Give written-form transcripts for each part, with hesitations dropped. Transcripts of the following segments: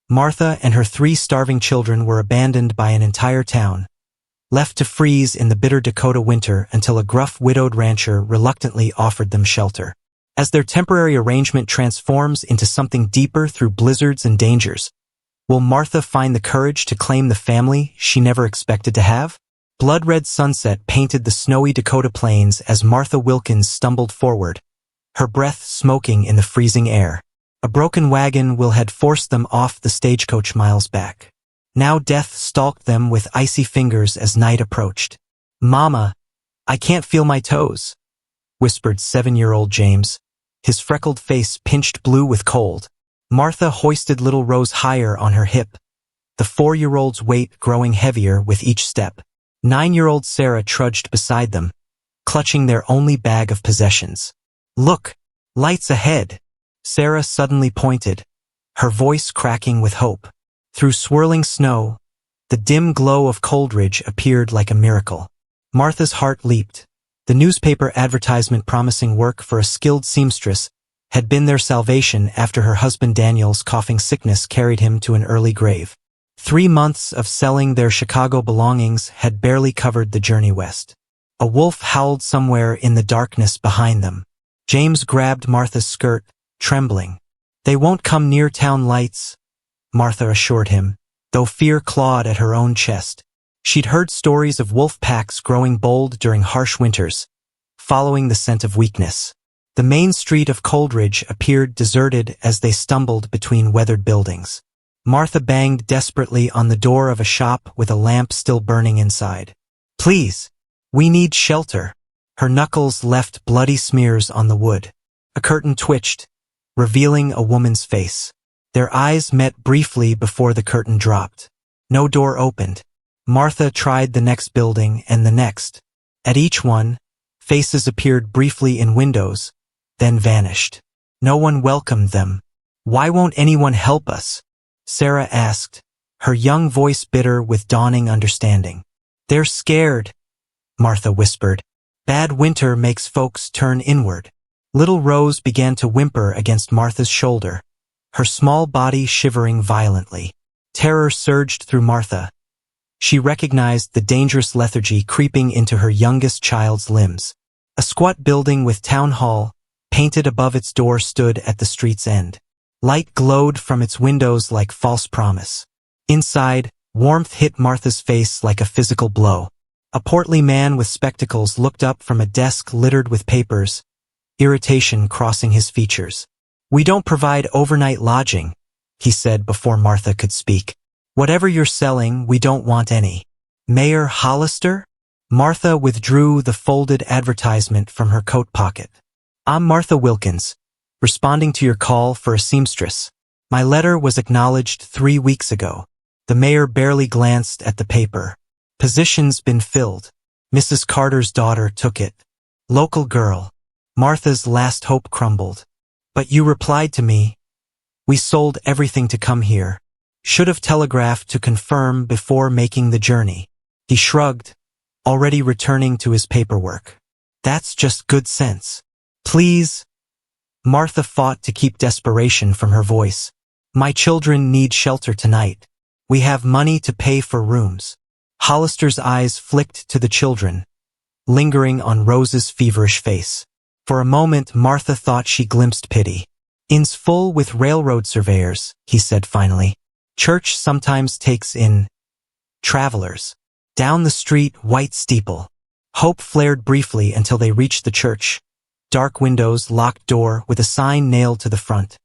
Martha and her 3 starving children were abandoned by an entire town, left to freeze in the bitter Dakota winter until a gruff widowed rancher reluctantly offered them shelter. As their temporary arrangement transforms into something deeper through blizzards and dangers, will Martha find the courage to claim the family she never expected to have? Blood-red sunset painted the snowy Dakota plains as Martha Wilkins stumbled forward, her breath smoking in the freezing air. A broken wagon had forced them off the stagecoach miles back. Now death stalked them with icy fingers as night approached. "Mama, I can't feel my toes," whispered 7-year-old James, his freckled face pinched blue with cold. Martha hoisted little Rose higher on her hip, the 4-year-old's weight growing heavier with each step. 9-year-old Sarah trudged beside them, clutching their only bag of possessions. "Look, lights ahead," Sarah suddenly pointed, her voice cracking with hope. Through swirling snow, the dim glow of Coldridge appeared like a miracle. Martha's heart leaped. The newspaper advertisement promising work for a skilled seamstress had been their salvation after her husband Daniel's coughing sickness carried him to an early grave. 3 months of selling their Chicago belongings had barely covered the journey west. A wolf howled somewhere in the darkness behind them. James grabbed Martha's skirt, trembling. "They won't come near town lights," Martha assured him, though fear clawed at her own chest. She'd heard stories of wolf packs growing bold during harsh winters, following the scent of weakness. The main street of Coldridge appeared deserted as they stumbled between weathered buildings. Martha banged desperately on the door of a shop with a lamp still burning inside. "Please, we need shelter." Her knuckles left bloody smears on the wood. A curtain twitched, revealing a woman's face. Their eyes met briefly before the curtain dropped. No door opened. Martha tried the next building and the next. At each one, faces appeared briefly in windows, then vanished. No one welcomed them. "Why won't anyone help us?" Sarah asked, her young voice bitter with dawning understanding. "They're scared," Martha whispered. "Bad winter makes folks turn inward." Little Rose began to whimper against Martha's shoulder, her small body shivering violently. Terror surged through Martha. She recognized the dangerous lethargy creeping into her youngest child's limbs. A squat building with town hall, painted above its door, stood at the street's end. Light glowed from its windows like false promise. Inside, warmth hit Martha's face like a physical blow. A portly man with spectacles looked up from a desk littered with papers, irritation crossing his features. "We don't provide overnight lodging," he said before Martha could speak. "Whatever you're selling, we don't want any." "Mayor Hollister?" Martha withdrew the folded advertisement from her coat pocket. "I'm Martha Wilkins, responding to your call for a seamstress. My letter was acknowledged 3 weeks ago." The mayor barely glanced at the paper. "Position's been filled. Mrs. Carter's daughter took it. Local girl." Martha's last hope crumbled. "But you replied to me. We sold everything to come here. Should have telegraphed to confirm before making the journey." He shrugged, already returning to his paperwork. "That's just good sense." "Please." Martha fought to keep desperation from her voice. "My children need shelter tonight. We have money to pay for rooms." Hollister's eyes flicked to the children, lingering on Rose's feverish face. For a moment, Martha thought she glimpsed pity. "Inn's full with railroad surveyors," he said finally. "Church sometimes takes in travelers." Down the street, white steeple. Hope flared briefly until they reached the church. Dark windows, locked door, with a sign nailed to the front.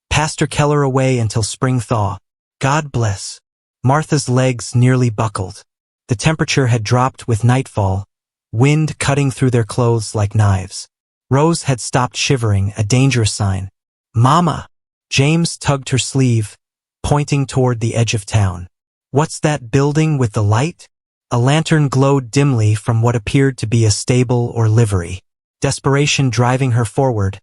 "Pastor Keller away until spring thaw. God bless." Martha's legs nearly buckled. The temperature had dropped with nightfall, wind cutting through their clothes like knives. Rose had stopped shivering, a dangerous sign. "Mama!" James tugged her sleeve, pointing toward the edge of town. "What's that building with the light?" A lantern glowed dimly from what appeared to be a stable or livery. Desperation driving her forward,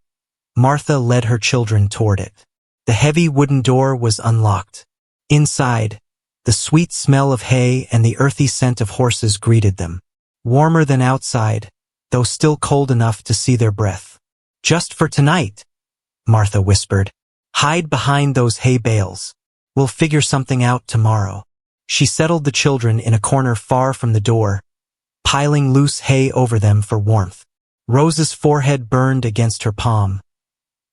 Martha led her children toward it. The heavy wooden door was unlocked. Inside, the sweet smell of hay and the earthy scent of horses greeted them. Warmer than outside, though still cold enough to see their breath. "Just for tonight," Martha whispered. "Hide behind those hay bales. We'll figure something out tomorrow. She settled the children in a corner far from the door, piling loose hay over them for warmth. Rose's forehead burned against her palm,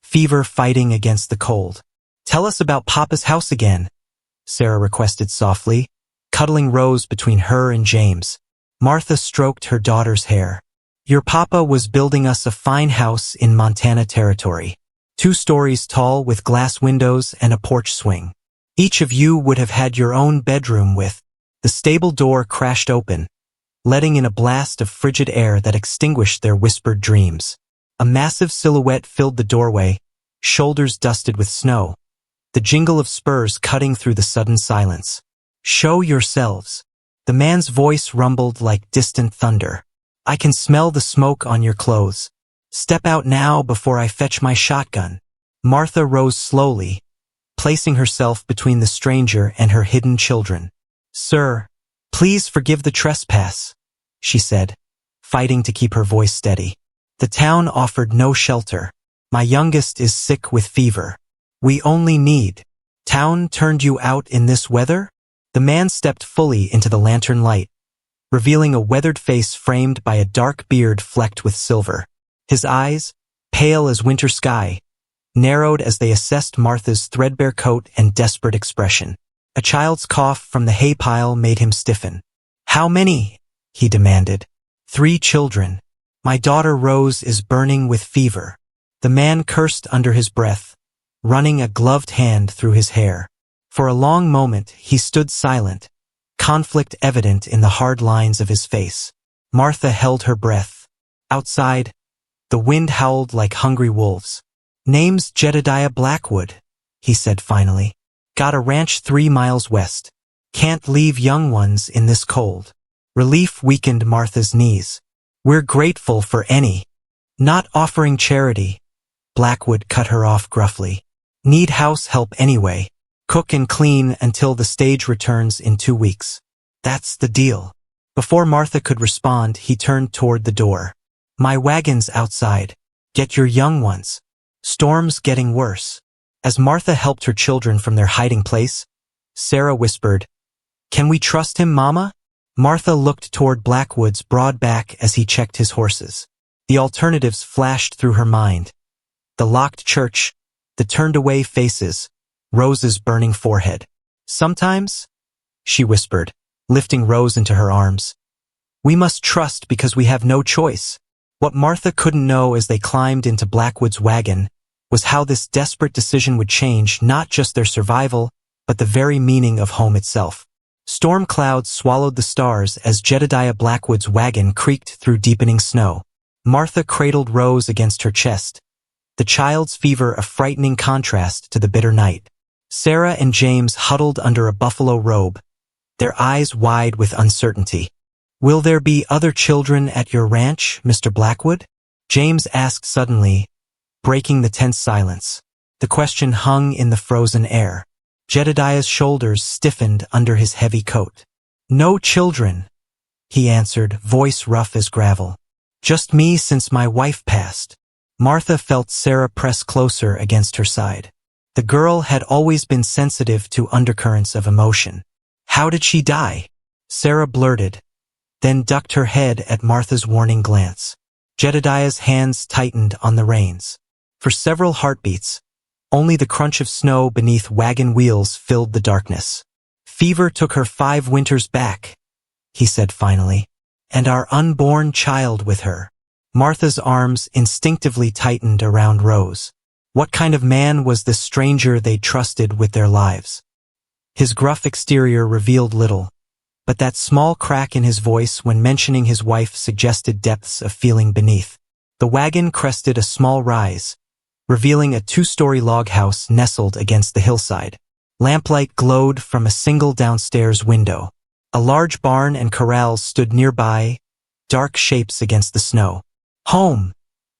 fever fighting against the cold. "Tell us about Papa's house again," Sarah requested softly, cuddling Rose between her and James. Martha stroked her daughter's hair. "Your papa was building us a fine house in Montana Territory, 2 stories tall with glass windows and a porch swing. Each of you would have had your own bedroom with—" The stable door crashed open, letting in a blast of frigid air that extinguished their whispered dreams. A massive silhouette filled the doorway, shoulders dusted with snow, the jingle of spurs cutting through the sudden silence. "Show yourselves." The man's voice rumbled like distant thunder. "I can smell the smoke on your clothes. Step out now before I fetch my shotgun." Martha rose slowly, placing herself between the stranger and her hidden children. "Sir, please forgive the trespass," she said, fighting to keep her voice steady. "The town offered no shelter. My youngest is sick with fever. We only need—" "Town turned you out in this weather?" The man stepped fully into the lantern light, revealing a weathered face framed by a dark beard flecked with silver. His eyes, pale as winter sky, narrowed as they assessed Martha's threadbare coat and desperate expression. A child's cough from the hay pile made him stiffen. "How many?" he demanded. "3 children. My daughter Rose is burning with fever." The man cursed under his breath, running a gloved hand through his hair. For a long moment he stood silent, conflict evident in the hard lines of his face. Martha held her breath. Outside, the wind howled like hungry wolves. "Name's Jedediah Blackwood," he said finally. "Got a ranch 3 miles west. Can't leave young ones in this cold." Relief weakened Martha's knees. "We're grateful for any—" "Not offering charity," Blackwood cut her off gruffly. "Need house help anyway. Cook and clean until the stage returns in 2 weeks. That's the deal." Before Martha could respond, he turned toward the door. "My wagon's outside. Get your young ones. Storm's getting worse." As Martha helped her children from their hiding place, Sarah whispered, "Can we trust him, Mama?" Martha looked toward Blackwood's broad back as he checked his horses. The alternatives flashed through her mind. The locked church, the turned-away faces, Rose's burning forehead. "Sometimes," she whispered, lifting Rose into her arms, "we must trust because we have no choice." What Martha couldn't know as they climbed into Blackwood's wagon was how this desperate decision would change not just their survival, but the very meaning of home itself. Storm clouds swallowed the stars as Jedediah Blackwood's wagon creaked through deepening snow. Martha cradled Rose against her chest, the child's fever a frightening contrast to the bitter night. Sarah and James huddled under a buffalo robe, their eyes wide with uncertainty. "Will there be other children at your ranch, Mr. Blackwood?" James asked suddenly, breaking the tense silence. The question hung in the frozen air. Jedediah's shoulders stiffened under his heavy coat. "No children," he answered, voice rough as gravel. "Just me since my wife passed." Martha felt Sarah press closer against her side. The girl had always been sensitive to undercurrents of emotion. "How did she die?" Sarah blurted, then ducked her head at Martha's warning glance. Jedediah's hands tightened on the reins. For several heartbeats, only the crunch of snow beneath wagon wheels filled the darkness. "Fever took her 5 winters back," he said finally, "and our unborn child with her." Martha's arms instinctively tightened around Rose. What kind of man was this stranger they trusted with their lives? His gruff exterior revealed little, but that small crack in his voice when mentioning his wife suggested depths of feeling beneath. The wagon crested a small rise, revealing a 2-story log house nestled against the hillside. Lamplight glowed from a single downstairs window. A large barn and corrals stood nearby, dark shapes against the snow. "Home,"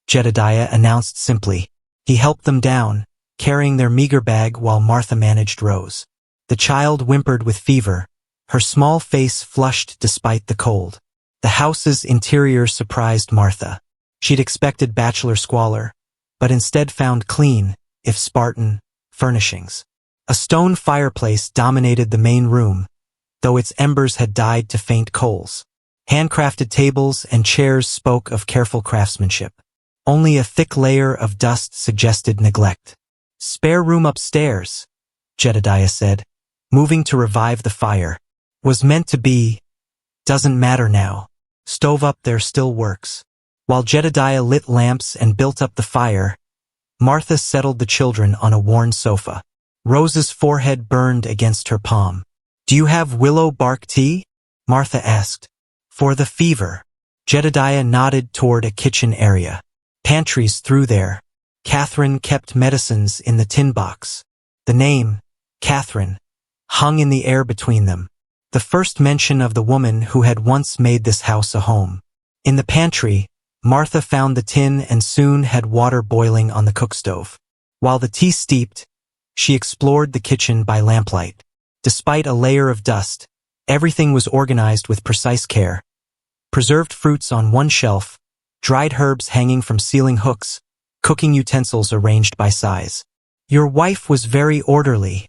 Jedediah announced simply. He helped them down, carrying their meager bag while Martha managed Rose. The child whimpered with fever, her small face flushed despite the cold. The house's interior surprised Martha. She'd expected bachelor squalor, but instead found clean, if Spartan, furnishings. A stone fireplace dominated the main room, though its embers had died to faint coals. Handcrafted tables and chairs spoke of careful craftsmanship. Only a thick layer of dust suggested neglect. "Spare room upstairs," Jedediah said, moving to revive the fire. "Was meant to be. Doesn't matter now. Stove up there still works." While Jedediah lit lamps and built up the fire, Martha settled the children on a worn sofa. Rose's forehead burned against her palm. "Do you have willow bark tea?" Martha asked. "For the fever." Jedediah nodded toward a kitchen area. "Pantry's through there. Catherine kept medicines in the tin box." The name, Catherine, hung in the air between them. The first mention of the woman who had once made this house a home. In the pantry, Martha found the tin and soon had water boiling on the cookstove. While the tea steeped, she explored the kitchen by lamplight. Despite a layer of dust, everything was organized with precise care. Preserved fruits on one shelf, dried herbs hanging from ceiling hooks, cooking utensils arranged by size. "Your wife was very orderly,"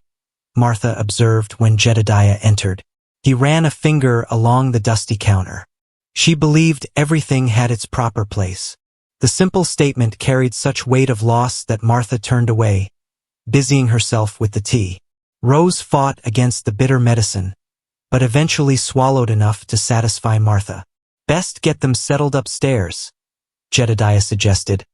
Martha observed when Jedediah entered. He ran a finger along the dusty counter. She believed everything had its proper place. The simple statement carried such weight of loss that Martha turned away, busying herself with the tea. Rose fought against the bitter medicine, but eventually swallowed enough to satisfy Martha. "Best get them settled upstairs," Jedediah suggested,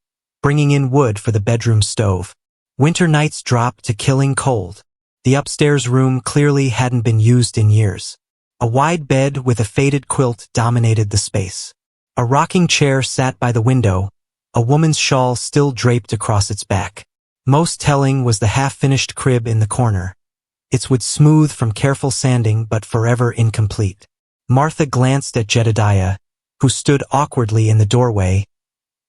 bringing in wood for the bedroom stove. Winter nights dropped to killing cold. The upstairs room clearly hadn't been used in years. A wide bed with a faded quilt dominated the space. A rocking chair sat by the window, a woman's shawl still draped across its back. Most telling was the half-finished crib in the corner, its wood smooth from careful sanding but forever incomplete. Martha glanced at Jedediah, who stood awkwardly in the doorway,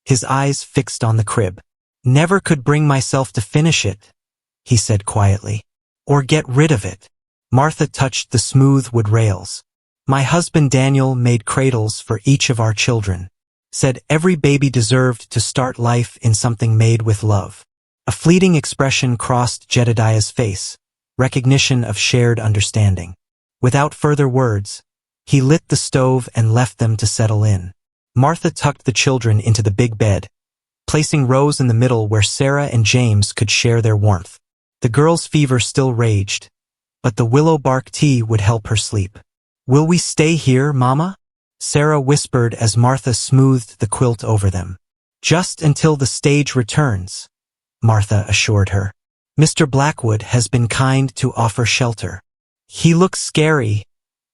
his eyes fixed on the crib. "Never could bring myself to finish it," he said quietly. "Or get rid of it." Martha touched the smooth wood rails. "My husband Daniel made cradles for each of our children. Said every baby deserved to start life in something made with love." A fleeting expression crossed Jedediah's face, recognition of shared understanding. Without further words, he lit the stove and left them to settle in. Martha tucked the children into the big bed, placing Rose in the middle where Sarah and James could share their warmth. The girl's fever still raged, but the willow bark tea would help her sleep. "Will we stay here, Mama?" Sarah whispered as Martha smoothed the quilt over them. "Just until the stage returns," Martha assured her. "Mr. Blackwood has been kind to offer shelter." "He looks scary,"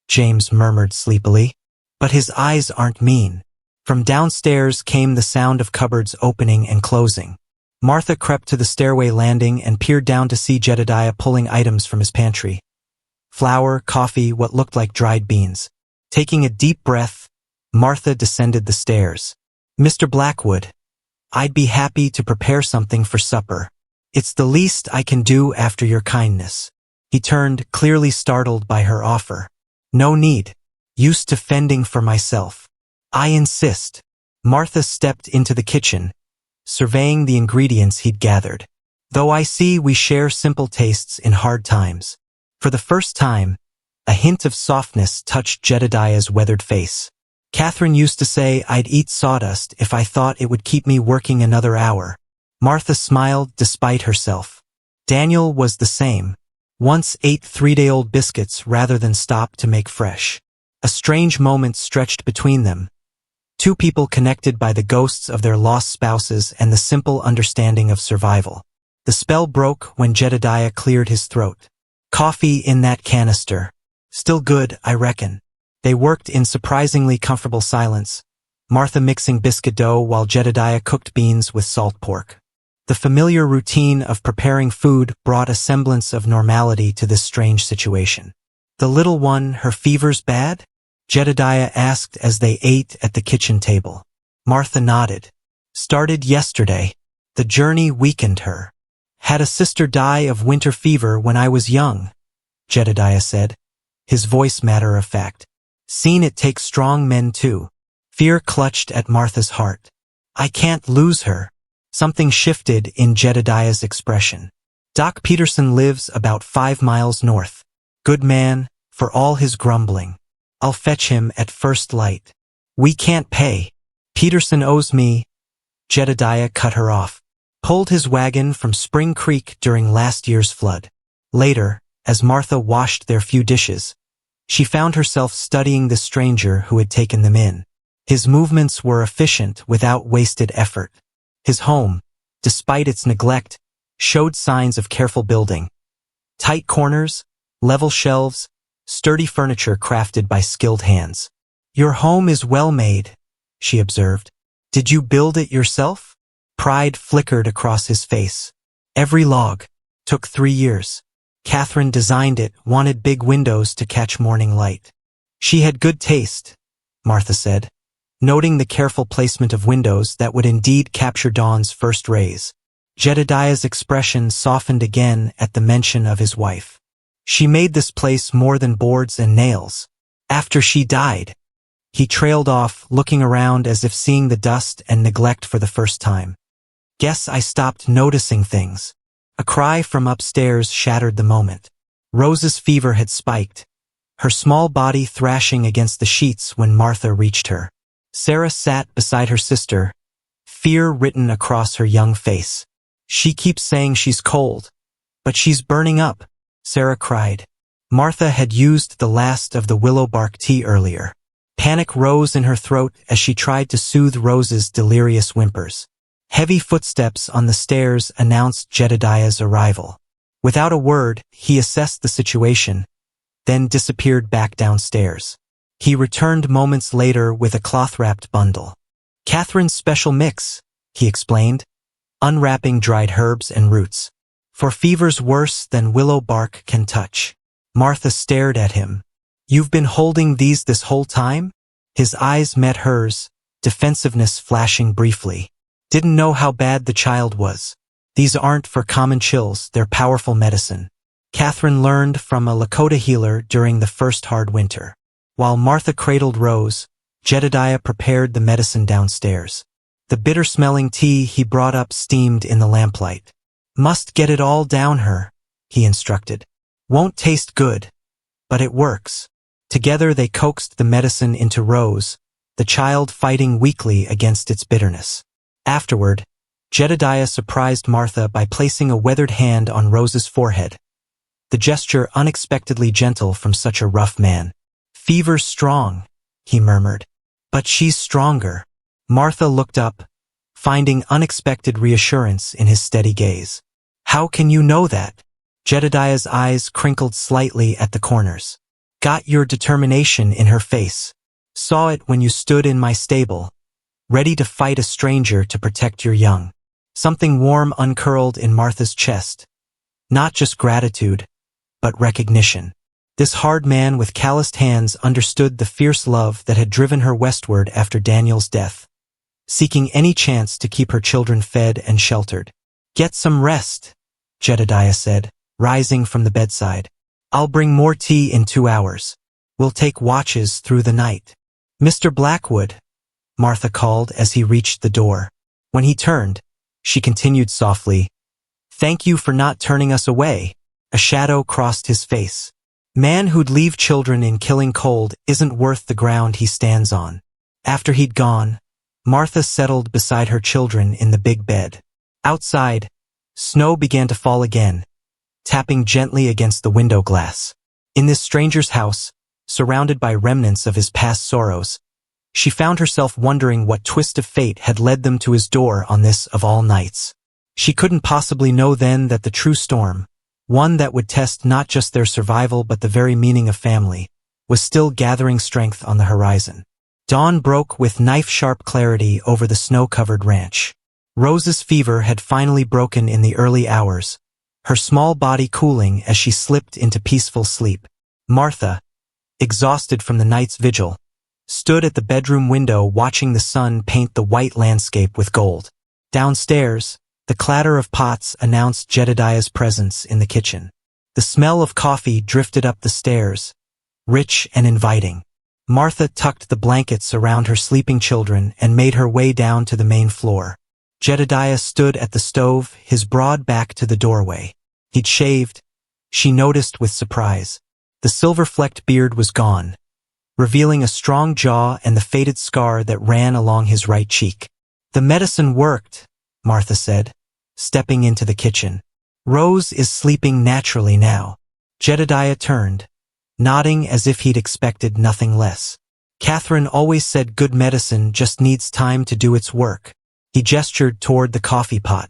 James murmured sleepily. "But his eyes aren't mean." From downstairs came the sound of cupboards opening and closing. Martha crept to the stairway landing and peered down to see Jedediah pulling items from his pantry. Flour, coffee, what looked like dried beans. Taking a deep breath, Martha descended the stairs. "Mr. Blackwood, I'd be happy to prepare something for supper. It's the least I can do after your kindness." He turned, clearly startled by her offer. "No need. Used to fending for myself." "I insist." Martha stepped into the kitchen, surveying the ingredients he'd gathered. "Though I see we share simple tastes in hard times." For the first time, a hint of softness touched Jedediah's weathered face. "Catherine used to say I'd eat sawdust if I thought it would keep me working another hour." Martha smiled despite herself. Daniel was the same. Once ate 3-day-old biscuits rather than stop to make fresh. A strange moment stretched between them. Two people connected by the ghosts of their lost spouses and the simple understanding of survival. The spell broke when Jedediah cleared his throat. "Coffee in that canister. Still good, I reckon." They worked in surprisingly comfortable silence, Martha mixing biscuit dough while Jedediah cooked beans with salt pork. The familiar routine of preparing food brought a semblance of normality to this strange situation. "The little one, her fever's bad?" Jedediah asked as they ate at the kitchen table. Martha nodded. "Started yesterday. The journey weakened her. Had a sister die of winter fever when I was young," Jedediah said, his voice matter of fact. "Seen it take strong men too." Fear clutched at Martha's heart. "I can't lose her." Something shifted in Jedediah's expression. Doc Peterson lives about 5 miles north. Good man, for all his grumbling. I'll fetch him at first light. We can't pay. Peterson owes me. Jedediah cut her off. Pulled his wagon from Spring Creek during last year's flood. Later, as Martha washed their few dishes, she found herself studying the stranger who had taken them in. His movements were efficient without wasted effort. His home, despite its neglect, showed signs of careful building. Tight corners, level shelves, sturdy furniture crafted by skilled hands. Your home is well made, she observed. Did you build it yourself? Pride flickered across his face. Every log. Took 3 years. Catherine designed it, wanted big windows to catch morning light. She had good taste, Martha said, noting the careful placement of windows that would indeed capture dawn's first rays. Jedediah's expression softened again at the mention of his wife. She made this place more than boards and nails. After she died, he trailed off, looking around as if seeing the dust and neglect for the first time. Guess I stopped noticing things. A cry from upstairs shattered the moment. Rose's fever had spiked, her small body thrashing against the sheets when Martha reached her. Sarah sat beside her sister, fear written across her young face. She keeps saying she's cold, but she's burning up, Sarah cried. Martha had used the last of the willow bark tea earlier. Panic rose in her throat as she tried to soothe Rose's delirious whimpers. Heavy footsteps on the stairs announced Jedediah's arrival. Without a word, he assessed the situation, then disappeared back downstairs. He returned moments later with a cloth-wrapped bundle. Catherine's special mix, he explained, unwrapping dried herbs and roots. For fevers worse than willow bark can touch. Martha stared at him. You've been holding these this whole time? His eyes met hers, defensiveness flashing briefly. Didn't know how bad the child was. These aren't for common chills, they're powerful medicine. Catherine learned from a Lakota healer during the first hard winter. While Martha cradled Rose, Jedediah prepared the medicine downstairs. The bitter-smelling tea he brought up steamed in the lamplight. Must get it all down her, he instructed. Won't taste good, but it works. Together they coaxed the medicine into Rose, the child fighting weakly against its bitterness. Afterward, Jedediah surprised Martha by placing a weathered hand on Rose's forehead, the gesture unexpectedly gentle from such a rough man. Fever's strong, he murmured. But she's stronger. Martha looked up, finding unexpected reassurance in his steady gaze. How can you know that? Jedediah's eyes crinkled slightly at the corners. Got your determination in her face. Saw it when you stood in my stable, ready to fight a stranger to protect your young. Something warm uncurled in Martha's chest. Not just gratitude, but recognition. This hard man with calloused hands understood the fierce love that had driven her westward after Daniel's death, seeking any chance to keep her children fed and sheltered. Get some rest, Jedediah said, rising from the bedside. I'll bring more tea in 2 hours. We'll take watches through the night. Mr. Blackwood, Martha called as he reached the door. When he turned, she continued softly, Thank you for not turning us away. A shadow crossed his face. Man who'd leave children in killing cold isn't worth the ground he stands on. After he'd gone, Martha settled beside her children in the big bed. Outside, snow began to fall again, tapping gently against the window glass. In this stranger's house, surrounded by remnants of his past sorrows, she found herself wondering what twist of fate had led them to his door on this of all nights. She couldn't possibly know then that the true storm, one that would test not just their survival but the very meaning of family, was still gathering strength on the horizon. Dawn broke with knife-sharp clarity over the snow-covered ranch. Rose's fever had finally broken in the early hours, her small body cooling as she slipped into peaceful sleep. Martha, exhausted from the night's vigil, stood at the bedroom window watching the sun paint the white landscape with gold. Downstairs, the clatter of pots announced Jedediah's presence in the kitchen. The smell of coffee drifted up the stairs, rich and inviting. Martha tucked the blankets around her sleeping children and made her way down to the main floor. Jedediah stood at the stove, his broad back to the doorway. He'd shaved, she noticed with surprise. The silver-flecked beard was gone, revealing a strong jaw and the faded scar that ran along his right cheek. "The medicine worked," Martha said, stepping into the kitchen. "Rose is sleeping naturally now." Jedediah turned, nodding as if he'd expected nothing less. "Catherine always said good medicine just needs time to do its work." He gestured toward the coffee pot.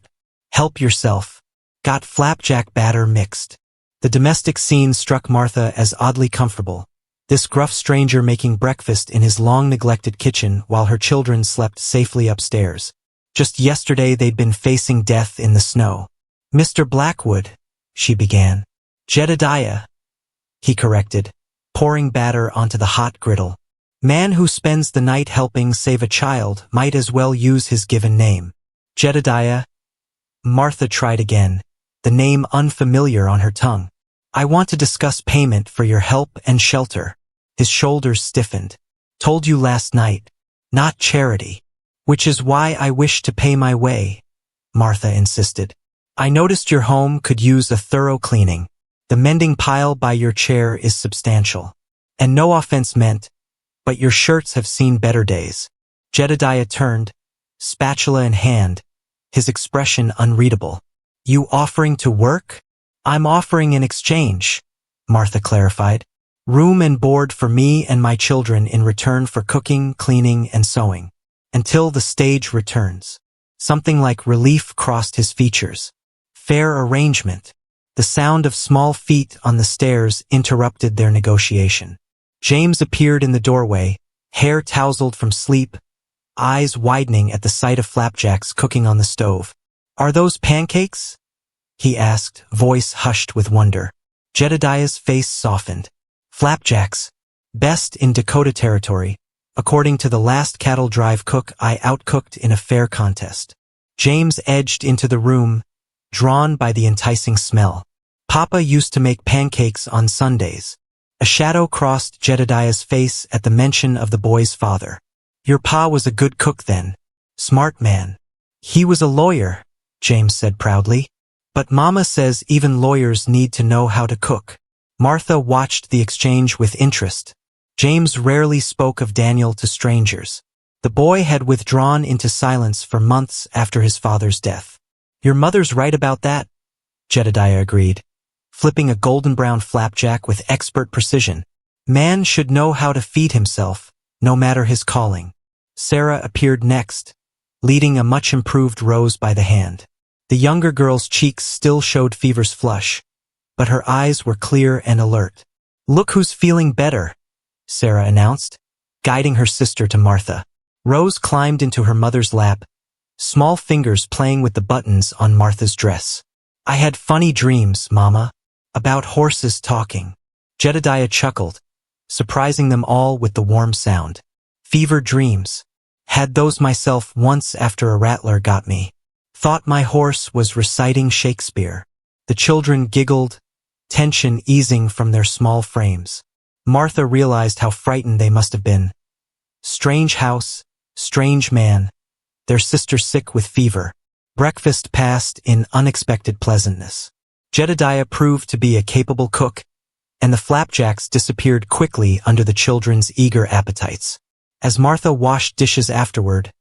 "Help yourself. Got flapjack batter mixed." The domestic scene struck Martha as oddly comfortable. This gruff stranger making breakfast in his long-neglected kitchen while her children slept safely upstairs. Just yesterday they'd been facing death in the snow. "Mr. Blackwood," she began. "Jedediah," he corrected, pouring batter onto the hot griddle. "Man who spends the night helping save a child might as well use his given name." "Jedediah." Martha tried again, the name unfamiliar on her tongue. "I want to discuss payment for your help and shelter." His shoulders stiffened. "Told you last night. Not charity." "Which is why I wish to pay my way," Martha insisted. "I noticed your home could use a thorough cleaning. The mending pile by your chair is substantial. And no offense meant, but your shirts have seen better days." Jedediah turned, spatula in hand, his expression unreadable. "You offering to work?" "I'm offering in exchange," Martha clarified. "Room and board for me and my children in return for cooking, cleaning, and sewing. Until the stage returns." Something like relief crossed his features. "Fair arrangement." The sound of small feet on the stairs interrupted their negotiation. James appeared in the doorway, hair tousled from sleep, eyes widening at the sight of flapjacks cooking on the stove. "Are those pancakes?" he asked, voice hushed with wonder. Jedediah's face softened. "Flapjacks. Best in Dakota Territory. According to the last cattle drive cook I outcooked in a fair contest." James edged into the room, drawn by the enticing smell. "Papa used to make pancakes on Sundays." A shadow crossed Jedediah's face at the mention of the boy's father. "Your pa was a good cook then. Smart man." "He was a lawyer," James said proudly. "But Mama says even lawyers need to know how to cook." Martha watched the exchange with interest. James rarely spoke of Daniel to strangers. The boy had withdrawn into silence for months after his father's death. "Your mother's right about that," Jedediah agreed, flipping a golden-brown flapjack with expert precision. "Man should know how to feed himself, no matter his calling." Sarah appeared next, leading a much-improved Rose by the hand. The younger girl's cheeks still showed fever's flush, but her eyes were clear and alert. "Look who's feeling better," Sarah announced, guiding her sister to Martha. Rose climbed into her mother's lap, small fingers playing with the buttons on Martha's dress. "I had funny dreams, Mama, about horses talking." Jedediah chuckled, surprising them all with the warm sound. "Fever dreams. Had those myself once after a rattler got me. Thought my horse was reciting Shakespeare." The children giggled, tension easing from their small frames. Martha realized how frightened they must have been. Strange house, strange man, their sister sick with fever. Breakfast passed in unexpected pleasantness. Jedediah proved to be a capable cook, and the flapjacks disappeared quickly under the children's eager appetites. As Martha washed dishes afterward,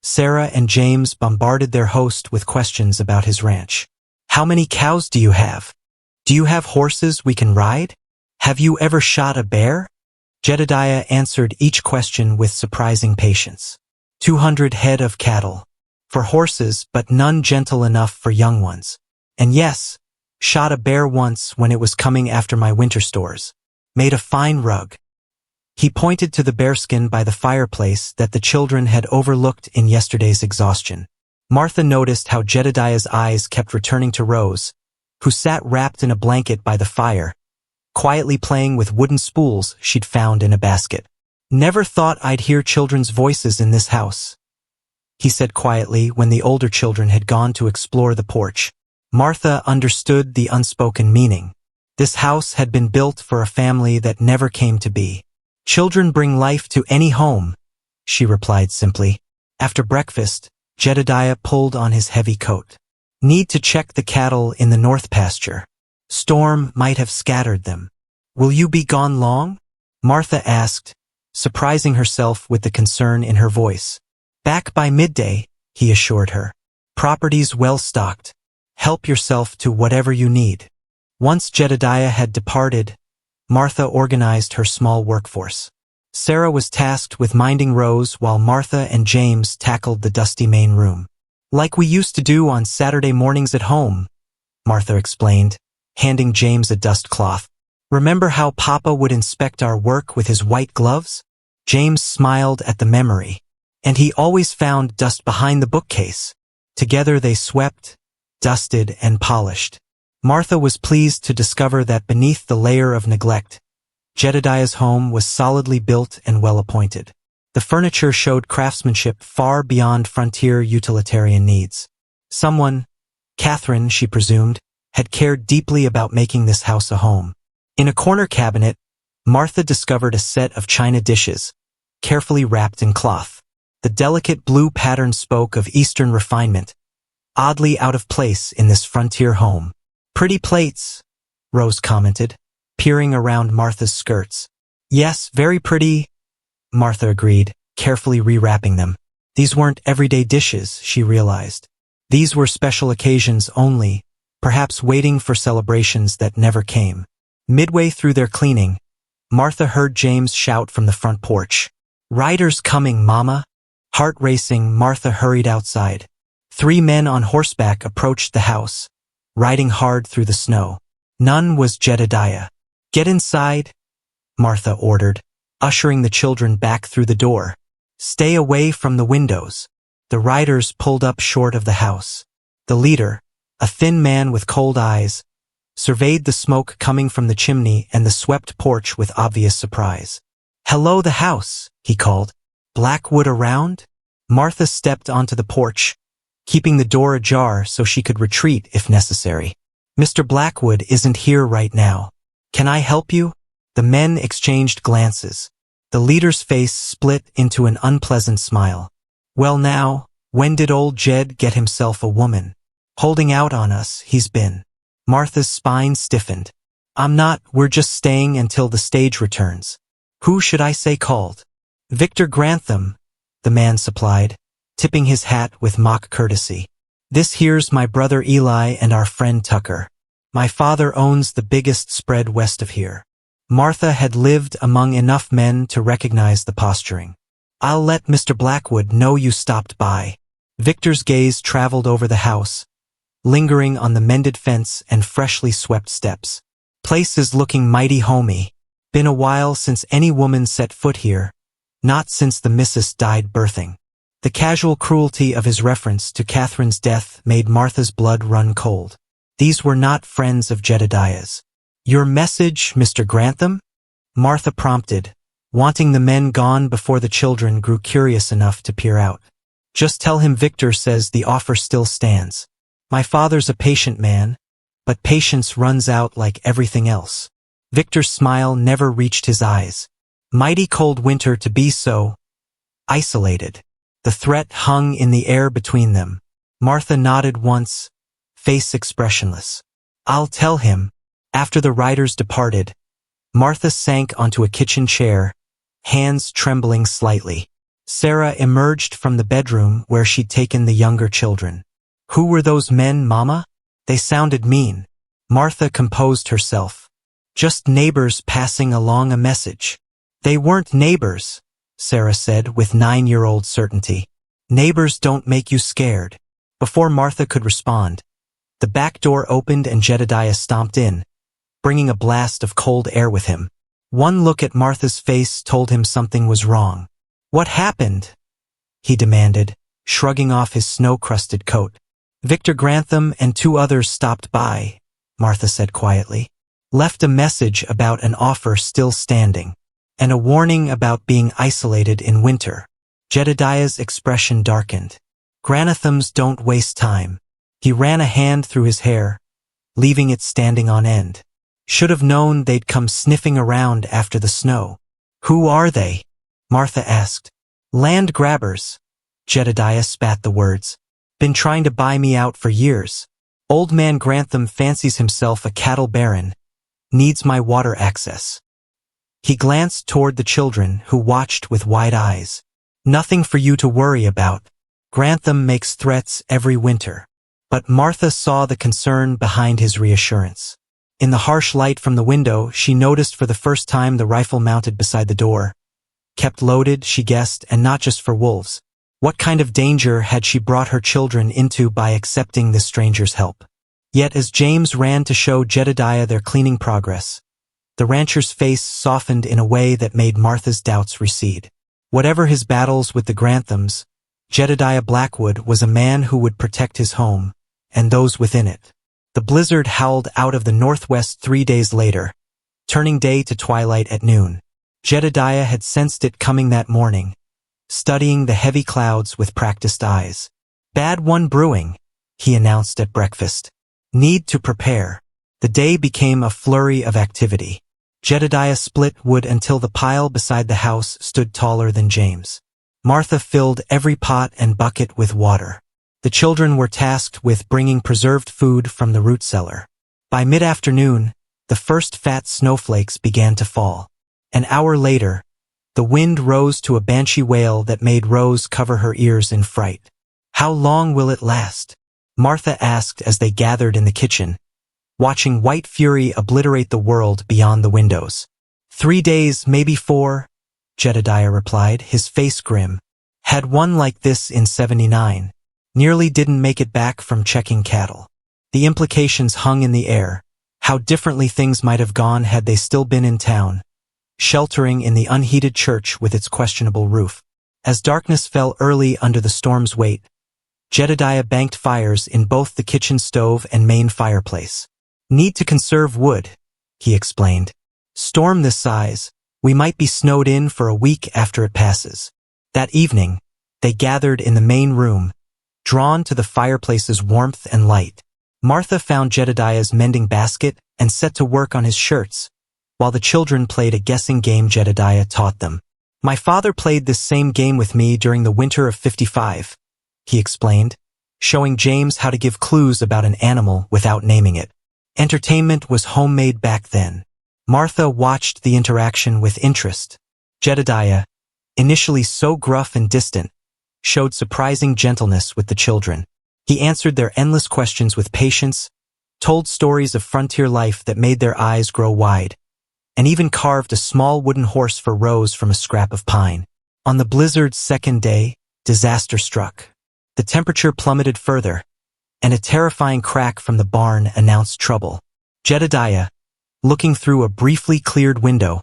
Sarah and James bombarded their host with questions about his ranch. "How many cows do you have? Do you have horses we can ride? Have you ever shot a bear?" Jedediah answered each question with surprising patience. 200 head of cattle. For horses, but none gentle enough for young ones. And yes, shot a bear once when it was coming after my winter stores. Made a fine rug. He pointed to the bearskin by the fireplace that the children had overlooked in yesterday's exhaustion. Martha noticed how Jedediah's eyes kept returning to Rose, who sat wrapped in a blanket by the fire, quietly playing with wooden spools she'd found in a basket. "Never thought I'd hear children's voices in this house," he said quietly when the older children had gone to explore the porch. Martha understood the unspoken meaning. This house had been built for a family that never came to be. "Children bring life to any home," she replied simply. After breakfast, Jedediah pulled on his heavy coat. Need to check the cattle in the north pasture. Storm might have scattered them. Will you be gone long? Martha asked, surprising herself with the concern in her voice. Back by midday, he assured her. Property's well stocked. Help yourself to whatever you need. Once Jedediah had departed, Martha organized her small workforce. Sarah was tasked with minding rows while Martha and James tackled the dusty main room. Like we used to do on Saturday mornings at home, Martha explained, handing James a dust cloth. Remember how Papa would inspect our work with his white gloves? James smiled at the memory. And he always found dust behind the bookcase. Together they swept, dusted, and polished. Martha was pleased to discover that beneath the layer of neglect, Jedediah's home was solidly built and well-appointed. The furniture showed craftsmanship far beyond frontier utilitarian needs. Someone, Catherine, she presumed, had cared deeply about making this house a home. In a corner cabinet, Martha discovered a set of china dishes, carefully wrapped in cloth. The delicate blue pattern spoke of Eastern refinement, oddly out of place in this frontier home. Pretty plates, Rose commented, peering around Martha's skirts. Yes, very pretty, Martha agreed, carefully rewrapping them. These weren't everyday dishes, she realized. These were special occasions only, perhaps waiting for celebrations that never came. Midway through their cleaning, Martha heard James shout from the front porch. Riders coming, Mama. Heart racing, Martha hurried outside. 3 men on horseback approached the house, riding hard through the snow. None was Jedediah. Get inside, Martha ordered, ushering the children back through the door. Stay away from the windows. The riders pulled up short of the house. The leader, a thin man with cold eyes, surveyed the smoke coming from the chimney and the swept porch with obvious surprise. Hello, the house, he called. Blackwood around? Martha stepped onto the porch, keeping the door ajar so she could retreat if necessary. Mr. Blackwood isn't here right now. Can I help you? The men exchanged glances. The leader's face split into an unpleasant smile. Well now, when did old Jed get himself a woman? Holding out on us, he's been. Martha's spine stiffened. We're just staying until the stage returns. Who should I say called? Victor Grantham, the man supplied, tipping his hat with mock courtesy. This here's my brother Eli and our friend Tucker. My father owns the biggest spread west of here. Martha had lived among enough men to recognize the posturing. I'll let Mr. Blackwood know you stopped by. Victor's gaze traveled over the house, lingering on the mended fence and freshly swept steps. Place is looking mighty homey. Been a while since any woman set foot here, not since the missus died birthing. The casual cruelty of his reference to Catherine's death made Martha's blood run cold. These were not friends of Jedediah's. Your message, Mr. Grantham? Martha prompted, wanting the men gone before the children grew curious enough to peer out. Just tell him Victor says the offer still stands. My father's a patient man, but patience runs out like everything else. Victor's smile never reached his eyes. Mighty cold winter to be so isolated. The threat hung in the air between them. Martha nodded once, face expressionless. I'll tell him. After the riders departed, Martha sank onto a kitchen chair, hands trembling slightly. Sarah emerged from the bedroom where she'd taken the younger children. Who were those men, Mama? They sounded mean. Martha composed herself. Just neighbors passing along a message. They weren't neighbors, Sarah said with 9-year-old certainty. Neighbors don't make you scared. Before Martha could respond, the back door opened and Jedediah stomped in, bringing a blast of cold air with him. One look at Martha's face told him something was wrong. What happened? He demanded, shrugging off his snow-crusted coat. Victor Grantham and 2 others stopped by, Martha said quietly. Left a message about an offer still standing, and a warning about being isolated in winter. Jedediah's expression darkened. Granthams don't waste time. He ran a hand through his hair, leaving it standing on end. Should have known they'd come sniffing around after the snow. Who are they? Martha asked. Land grabbers. Jedediah spat the words. Been trying to buy me out for years. Old man Grantham fancies himself a cattle baron, needs my water access. He glanced toward the children, who watched with wide eyes. Nothing for you to worry about. Grantham makes threats every winter. But Martha saw the concern behind his reassurance. In the harsh light from the window, she noticed for the first time the rifle mounted beside the door. Kept loaded, she guessed, and not just for wolves. What kind of danger had she brought her children into by accepting this stranger's help? Yet as James ran to show Jedediah their cleaning progress, the rancher's face softened in a way that made Martha's doubts recede. Whatever his battles with the Granthams, Jedediah Blackwood was a man who would protect his home, and those within it. The blizzard howled out of the northwest 3 days later, turning day to twilight at noon. Jedediah had sensed it coming that morning, studying the heavy clouds with practiced eyes. "Bad one brewing," he announced at breakfast. "Need to prepare." The day became a flurry of activity. Jedediah split wood until the pile beside the house stood taller than James. Martha filled every pot and bucket with water. The children were tasked with bringing preserved food from the root cellar. By mid-afternoon, the first fat snowflakes began to fall. An hour later, the wind rose to a banshee wail that made Rose cover her ears in fright. "How long will it last?" Martha asked as they gathered in the kitchen, watching white fury obliterate the world beyond the windows. 3 days, maybe 4, Jedediah replied, his face grim. "Had one like this in 79. Nearly didn't make it back from checking cattle." The implications hung in the air. How differently things might have gone had they still been in town, sheltering in the unheated church with its questionable roof. As darkness fell early under the storm's weight, Jedediah banked fires in both the kitchen stove and main fireplace. "Need to conserve wood," he explained. "Storm this size, we might be snowed in for a week after it passes." That evening, they gathered in the main room, drawn to the fireplace's warmth and light. Martha found Jedediah's mending basket and set to work on his shirts, while the children played a guessing game Jedediah taught them. "My father played this same game with me during the winter of 55, he explained, showing James how to give clues about an animal without naming it. Entertainment was homemade back then. Martha watched the interaction with interest. Jedediah, initially so gruff and distant, showed surprising gentleness with the children. He answered their endless questions with patience, told stories of frontier life that made their eyes grow wide, and even carved a small wooden horse for Rose from a scrap of pine. On the blizzard's second day, disaster struck. The temperature plummeted further, and a terrifying crack from the barn announced trouble. Jedediah, looking through a briefly cleared window,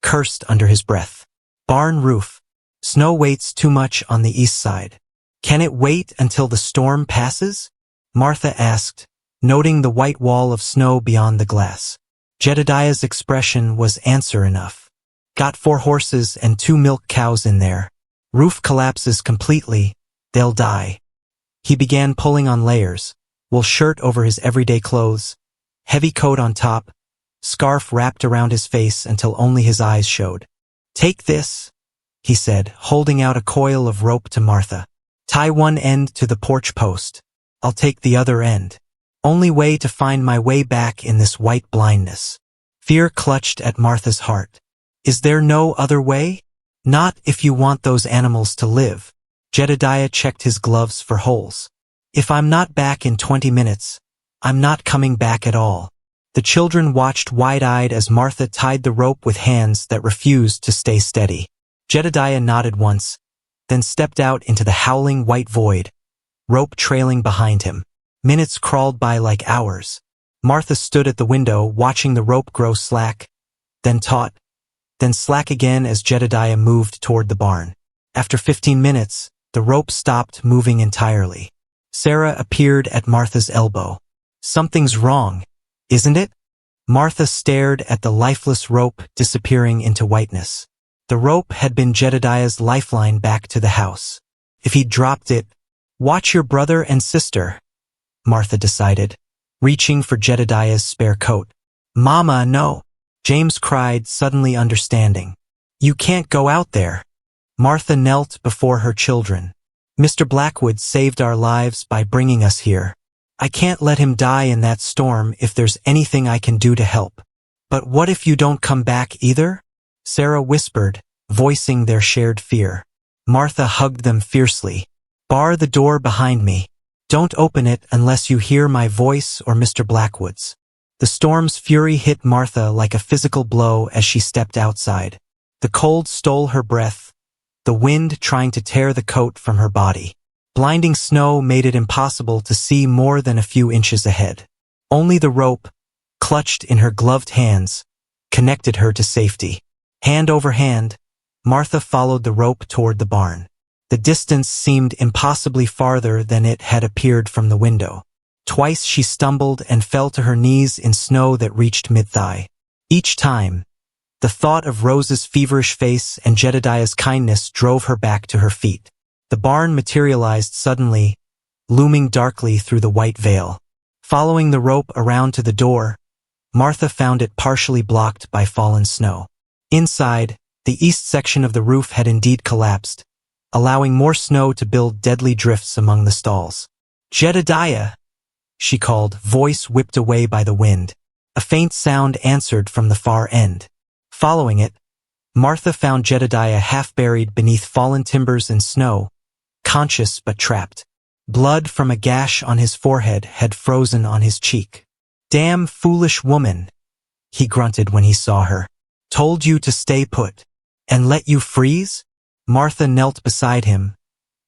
cursed under his breath. "Barn roof. Snow waits too much on the east side. Can it wait until the storm passes?" Martha asked, noting the white wall of snow beyond the glass. Jedediah's expression was answer enough. "Got 4 horses and 2 milk cows in there. Roof collapses completely, they'll die." He began pulling on layers, wool shirt over his everyday clothes, heavy coat on top, scarf wrapped around his face until only his eyes showed. "Take this," he said, holding out a coil of rope to Martha. "Tie one end to the porch post. I'll take the other end. Only way to find my way back in this white blindness." Fear clutched at Martha's heart. "Is there no other way?" "Not if you want those animals to live." Jedediah checked his gloves for holes. "If I'm not back in 20 minutes, I'm not coming back at all." The children watched wide-eyed as Martha tied the rope with hands that refused to stay steady. Jedediah nodded once, then stepped out into the howling white void, rope trailing behind him. Minutes crawled by like hours. Martha stood at the window watching the rope grow slack, then taut, then slack again as Jedediah moved toward the barn. After 15 minutes, the rope stopped moving entirely. Sarah appeared at Martha's elbow. "Something's wrong, isn't it?" Martha stared at the lifeless rope disappearing into whiteness. The rope had been Jedediah's lifeline back to the house. If he'd dropped it, "Watch your brother and sister," Martha decided, reaching for Jedediah's spare coat. "Mama, no," James cried, suddenly understanding. "You can't go out there." Martha knelt before her children. "Mr. Blackwood saved our lives by bringing us here. I can't let him die in that storm if there's anything I can do to help. But what if you don't come back either? Sarah whispered, voicing their shared fear. Martha hugged them fiercely. Bar the door behind me. Don't open it unless you hear my voice or Mr. Blackwood's. The storm's fury hit Martha like a physical blow as she stepped outside. The cold stole her breath, the wind trying to tear the coat from her body. Blinding snow made it impossible to see more than a few inches ahead. Only the rope, clutched in her gloved hands, connected her to safety. Hand over hand, Martha followed the rope toward the barn. The distance seemed impossibly farther than it had appeared from the window. Twice she stumbled and fell to her knees in snow that reached mid-thigh. Each time, the thought of Rose's feverish face and Jedediah's kindness drove her back to her feet. The barn materialized suddenly, looming darkly through the white veil. Following the rope around to the door, Martha found it partially blocked by fallen snow. Inside, the east section of the roof had indeed collapsed, allowing more snow to build deadly drifts among the stalls. Jedediah, she called, voice whipped away by the wind. A faint sound answered from the far end. Following it, Martha found Jedediah half buried beneath fallen timbers and snow, conscious but trapped. Blood from a gash on his forehead had frozen on his cheek. Damn foolish woman, he grunted when he saw her. Told you to stay put. And let you freeze? Martha knelt beside him,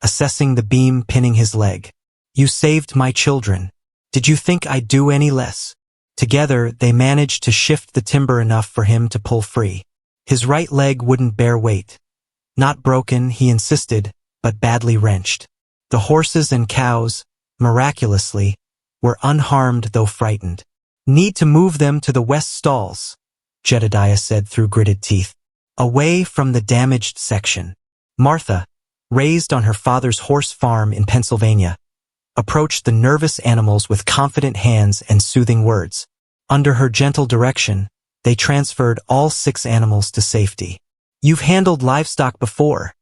assessing the beam pinning his leg. You saved my children. Did you think I'd do any less? Together, they managed to shift the timber enough for him to pull free. His right leg wouldn't bear weight. Not broken, he insisted, but badly wrenched. The horses and cows, miraculously, were unharmed though frightened. Need to move them to the west stalls, Jedediah said through gritted teeth. Away from the damaged section. Martha, raised on her father's horse farm in Pennsylvania, approached the nervous animals with confident hands and soothing words. Under her gentle direction, they transferred all 6 animals to safety. You've handled livestock before,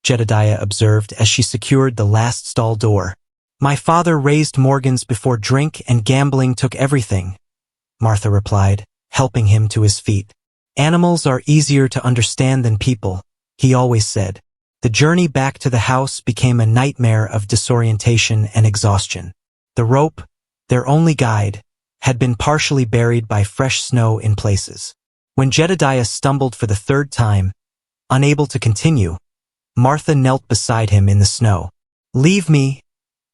Jedediah observed as she secured the last stall door. My father raised Morgans before drink and gambling took everything, Martha replied, helping him to his feet. Animals are easier to understand than people, he always said. The journey back to the house became a nightmare of disorientation and exhaustion. The rope, their only guide, had been partially buried by fresh snow in places. When Jedediah stumbled for the 3rd time, unable to continue, Martha knelt beside him in the snow. Leave me,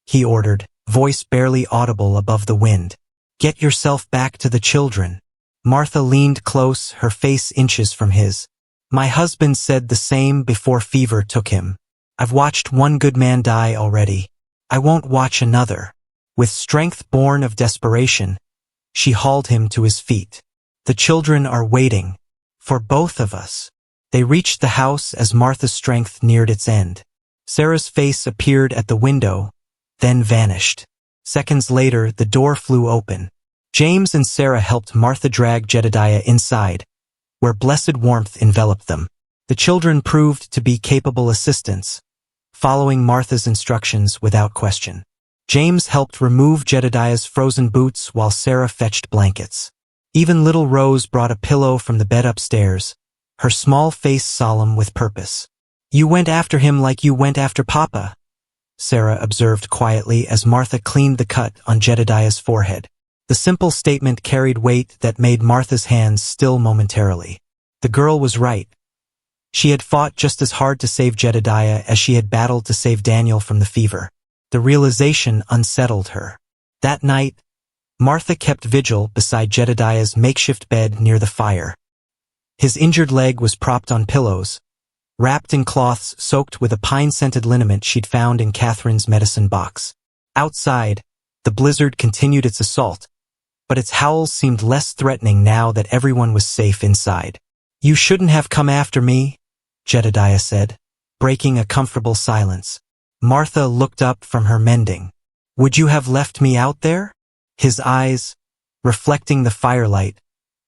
he ordered, voice barely audible above the wind. Get yourself back to the children. Martha leaned close, her face inches from his. My husband said the same before fever took him. I've watched one good man die already. I won't watch another. With strength born of desperation, she hauled him to his feet. The children are waiting. For both of us. They reached the house as Martha's strength neared its end. Sarah's face appeared at the window, then vanished. Seconds later, the door flew open. James and Sarah helped Martha drag Jedediah inside, where blessed warmth enveloped them. The children proved to be capable assistants, following Martha's instructions without question. James helped remove Jedediah's frozen boots while Sarah fetched blankets. Even little Rose brought a pillow from the bed upstairs, her small face solemn with purpose. You went after him like you went after Papa, Sarah observed quietly as Martha cleaned the cut on Jedediah's forehead. The simple statement carried weight that made Martha's hands still momentarily. The girl was right. She had fought just as hard to save Jedediah as she had battled to save Daniel from the fever. The realization unsettled her. That night, Martha kept vigil beside Jedediah's makeshift bed near the fire. His injured leg was propped on pillows, wrapped in cloths soaked with a pine-scented liniment she'd found in Catherine's medicine box. Outside, the blizzard continued its assault, but its howls seemed less threatening now that everyone was safe inside. You shouldn't have come after me, Jedediah said, breaking a comfortable silence. Martha looked up from her mending. Would you have left me out there? His eyes, reflecting the firelight,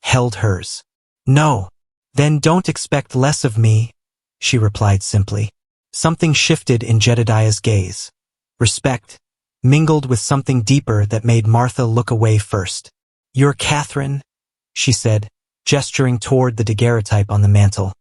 held hers. No. Then don't expect less of me, she replied simply. Something shifted in Jedediah's gaze. Respect, mingled with something deeper that made Martha look away first. "You're Catherine," she said, gesturing toward the daguerreotype on the mantel.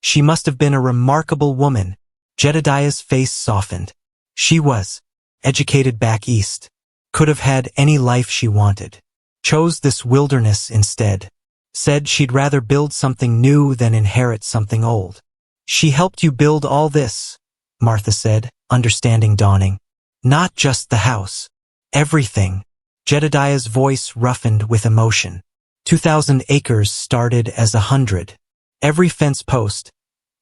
She must have been a remarkable woman. Jedediah's face softened. She was. Educated back east. Could have had any life she wanted. Chose this wilderness instead. Said she'd rather build something new than inherit something old. "She helped you build all this," Martha said, understanding dawning. "Not just the house. Everything." Jedediah's voice roughened with emotion. 2,000 acres started as 100. Every fence post,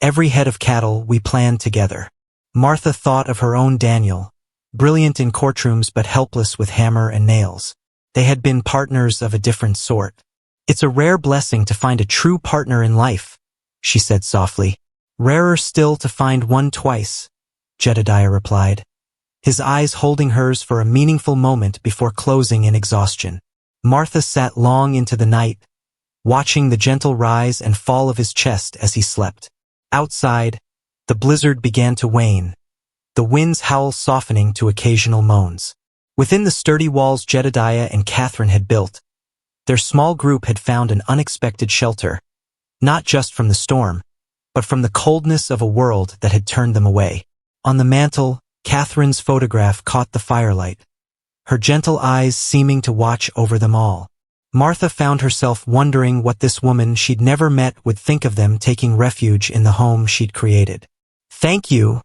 every head of cattle we planned together. Martha thought of her own Daniel, brilliant in courtrooms but helpless with hammer and nails. They had been partners of a different sort. "It's a rare blessing to find a true partner in life," she said softly. "Rarer still to find one twice," Jedediah replied, his eyes holding hers for a meaningful moment before closing in exhaustion. Martha sat long into the night, watching the gentle rise and fall of his chest as he slept. Outside, the blizzard began to wane, the wind's howl softening to occasional moans. Within the sturdy walls Jedediah and Catherine had built, their small group had found an unexpected shelter, not just from the storm, but from the coldness of a world that had turned them away. On the mantel, Catherine's photograph caught the firelight, her gentle eyes seeming to watch over them all. Martha found herself wondering what this woman she'd never met would think of them taking refuge in the home she'd created. "Thank you,"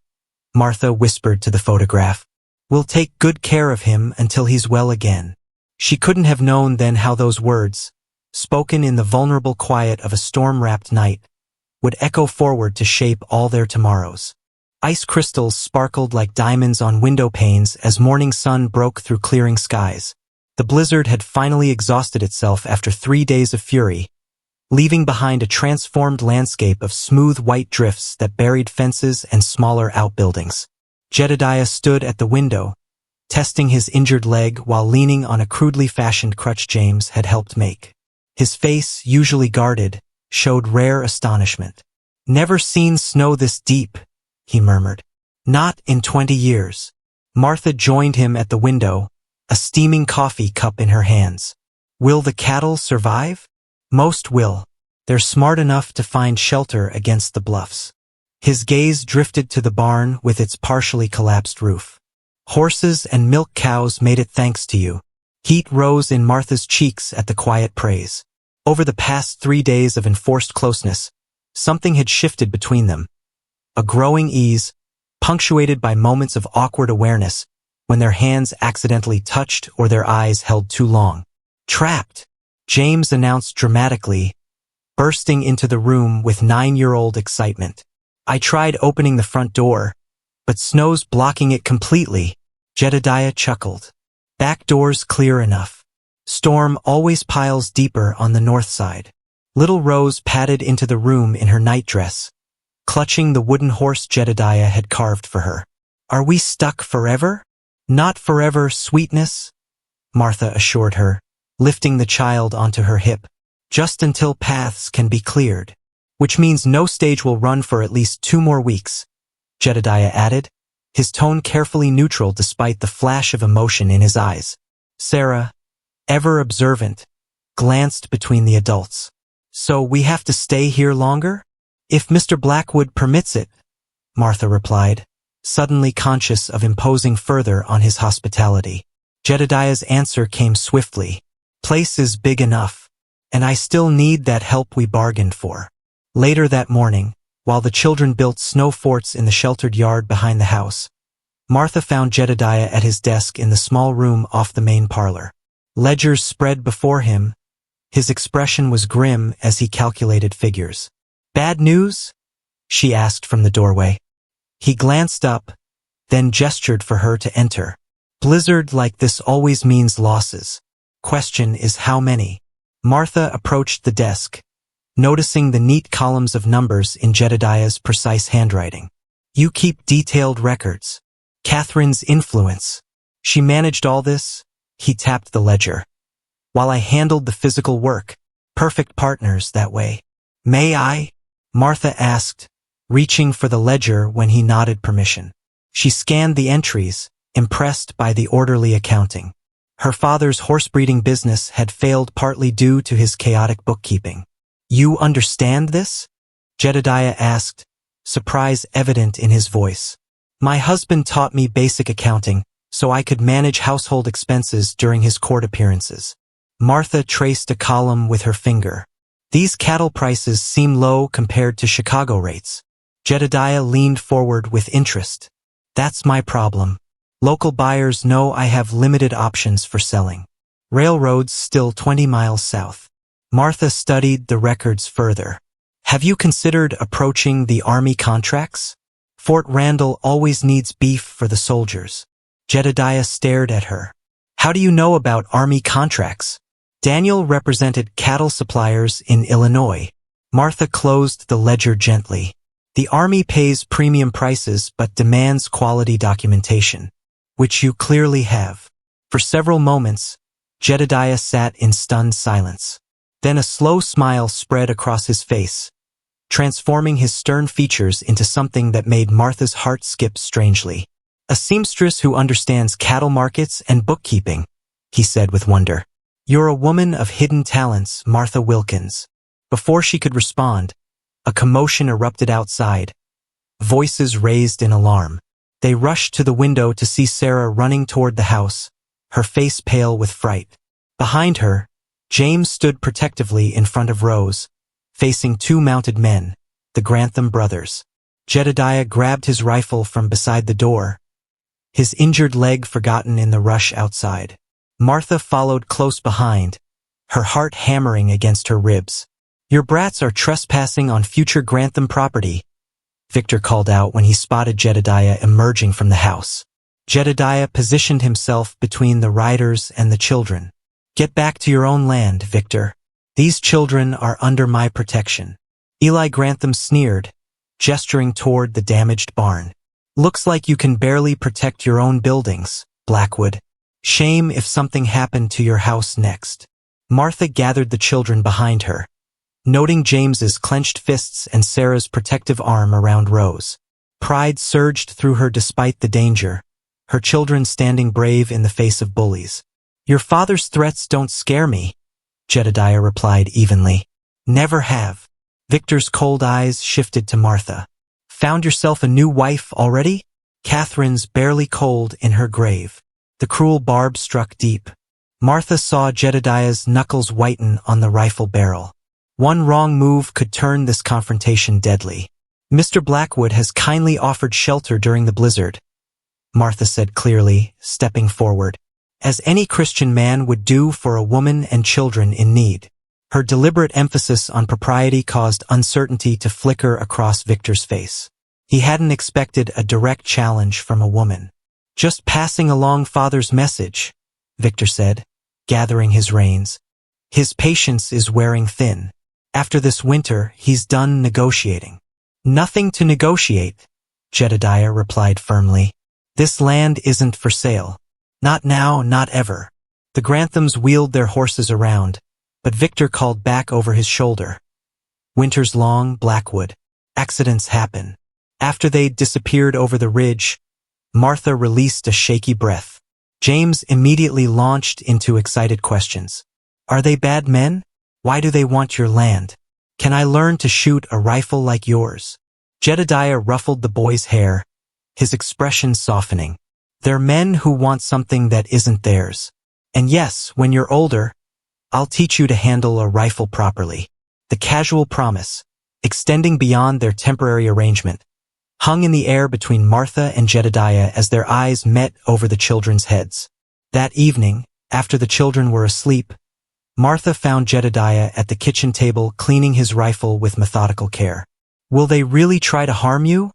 Martha whispered to the photograph. "We'll take good care of him until he's well again." She couldn't have known then how those words, spoken in the vulnerable quiet of a storm-wrapped night, would echo forward to shape all their tomorrows. Ice crystals sparkled like diamonds on window panes as morning sun broke through clearing skies. The blizzard had finally exhausted itself after 3 days of fury, leaving behind a transformed landscape of smooth white drifts that buried fences and smaller outbuildings. Jedediah stood at the window, testing his injured leg while leaning on a crudely fashioned crutch James had helped make. His face, usually guarded, showed rare astonishment. "Never seen snow this deep," he murmured. "Not in 20 years. Martha joined him at the window, a steaming coffee cup in her hands. "Will the cattle survive?" "Most will. They're smart enough to find shelter against the bluffs." His gaze drifted to the barn with its partially collapsed roof. "Horses and milk cows made it thanks to you." Heat rose in Martha's cheeks at the quiet praise. Over the past 3 days of enforced closeness, something had shifted between them. A growing ease, punctuated by moments of awkward awareness when their hands accidentally touched or their eyes held too long. "Trapped," James announced dramatically, bursting into the room with 9-year-old excitement. "I tried opening the front door, but snow's blocking it completely." Jedediah chuckled. "Back door's clear enough. Storm always piles deeper on the north side." Little Rose padded into the room in her nightdress, clutching the wooden horse Jedediah had carved for her. "Are we stuck forever?" "Not forever, sweetness," Martha assured her, lifting the child onto her hip. "Just until paths can be cleared. Which means no stage will run for at least 2 more weeks," Jedediah added, his tone carefully neutral despite the flash of emotion in his eyes. Sarah, ever observant, glanced between the adults. "So we have to stay here longer?" "If Mr. Blackwood permits it," Martha replied, suddenly conscious of imposing further on his hospitality. Jedediah's answer came swiftly. "Place is big enough, and I still need that help we bargained for." Later that morning, while the children built snow forts in the sheltered yard behind the house, Martha found Jedediah at his desk in the small room off the main parlor. Ledgers spread before him. His expression was grim as he calculated figures. "Bad news?" she asked from the doorway. He glanced up, then gestured for her to enter. "Blizzard like this always means losses. Question is how many?" Martha approached the desk, noticing the neat columns of numbers in Jedediah's precise handwriting. "You keep detailed records." "Catherine's influence. She managed all this," he tapped the ledger, "while I handled the physical work. Perfect partners that way." "May I?" Martha asked, reaching for the ledger when he nodded permission. She scanned the entries, impressed by the orderly accounting. Her father's horse-breeding business had failed partly due to his chaotic bookkeeping. "You understand this?" Jedediah asked, surprise evident in his voice. "My husband taught me basic accounting, so I could manage household expenses during his court appearances." Martha traced a column with her finger. "These cattle prices seem low compared to Chicago rates." Jedediah leaned forward with interest. "That's my problem. Local buyers know I have limited options for selling. Railroads still 20 miles south." Martha studied the records further. "Have you considered approaching the Army contracts? Fort Randall always needs beef for the soldiers." Jedediah stared at her. "How do you know about Army contracts?" Daniel represented cattle suppliers in Illinois. Martha closed the ledger gently. "The Army pays premium prices but demands quality documentation, which you clearly have." For several moments, Jedediah sat in stunned silence. Then a slow smile spread across his face, transforming his stern features into something that made Martha's heart skip strangely. "A seamstress who understands cattle markets and bookkeeping," he said with wonder. "You're a woman of hidden talents, Martha Wilkins." Before she could respond, a commotion erupted outside. Voices raised in alarm. They rushed to the window to see Sarah running toward the house, her face pale with fright. Behind her, James stood protectively in front of Rose, facing two mounted men, the Grantham brothers. Jedediah grabbed his rifle from beside the door, his injured leg forgotten in the rush outside. Martha followed close behind, her heart hammering against her ribs. "Your brats are trespassing on future Grantham property," Victor called out when he spotted Jedediah emerging from the house. Jedediah positioned himself between the riders and the children. "Get back to your own land, Victor. These children are under my protection." Eli Grantham sneered, gesturing toward the damaged barn. "Looks like you can barely protect your own buildings, Blackwood. Shame if something happened to your house next." Martha gathered the children behind her, noting James's clenched fists and Sarah's protective arm around Rose. Pride surged through her despite the danger, her children standing brave in the face of bullies. "Your father's threats don't scare me," Jedediah replied evenly. "Never have." Victor's cold eyes shifted to Martha. "Found yourself a new wife already?" Catherine's barely cold in her grave. The cruel barb struck deep. Martha saw Jedediah's knuckles whiten on the rifle barrel. One wrong move could turn this confrontation deadly. "Mr. Blackwood has kindly offered shelter during the blizzard," Martha said clearly, stepping forward, "as any Christian man would do for a woman and children in need." Her deliberate emphasis on propriety caused uncertainty to flicker across Victor's face. He hadn't expected a direct challenge from a woman. "Just passing along Father's message," Victor said, gathering his reins. "His patience is wearing thin. After this winter, he's done negotiating." "Nothing to negotiate," Jedediah replied firmly. "This land isn't for sale. Not now, not ever." The Granthams wheeled their horses around, but Victor called back over his shoulder. "Winter's long, Blackwood. Accidents happen." After they'd disappeared over the ridge, Martha released a shaky breath. James immediately launched into excited questions. "Are they bad men? Why do they want your land? Can I learn to shoot a rifle like yours?" Jedediah ruffled the boy's hair, his expression softening. "They're men who want something that isn't theirs. And yes, when you're older, I'll teach you to handle a rifle properly." The casual promise, extending beyond their temporary arrangement, hung in the air between Martha and Jedediah as their eyes met over the children's heads. That evening, after the children were asleep, Martha found Jedediah at the kitchen table cleaning his rifle with methodical care. "Will they really try to harm you?"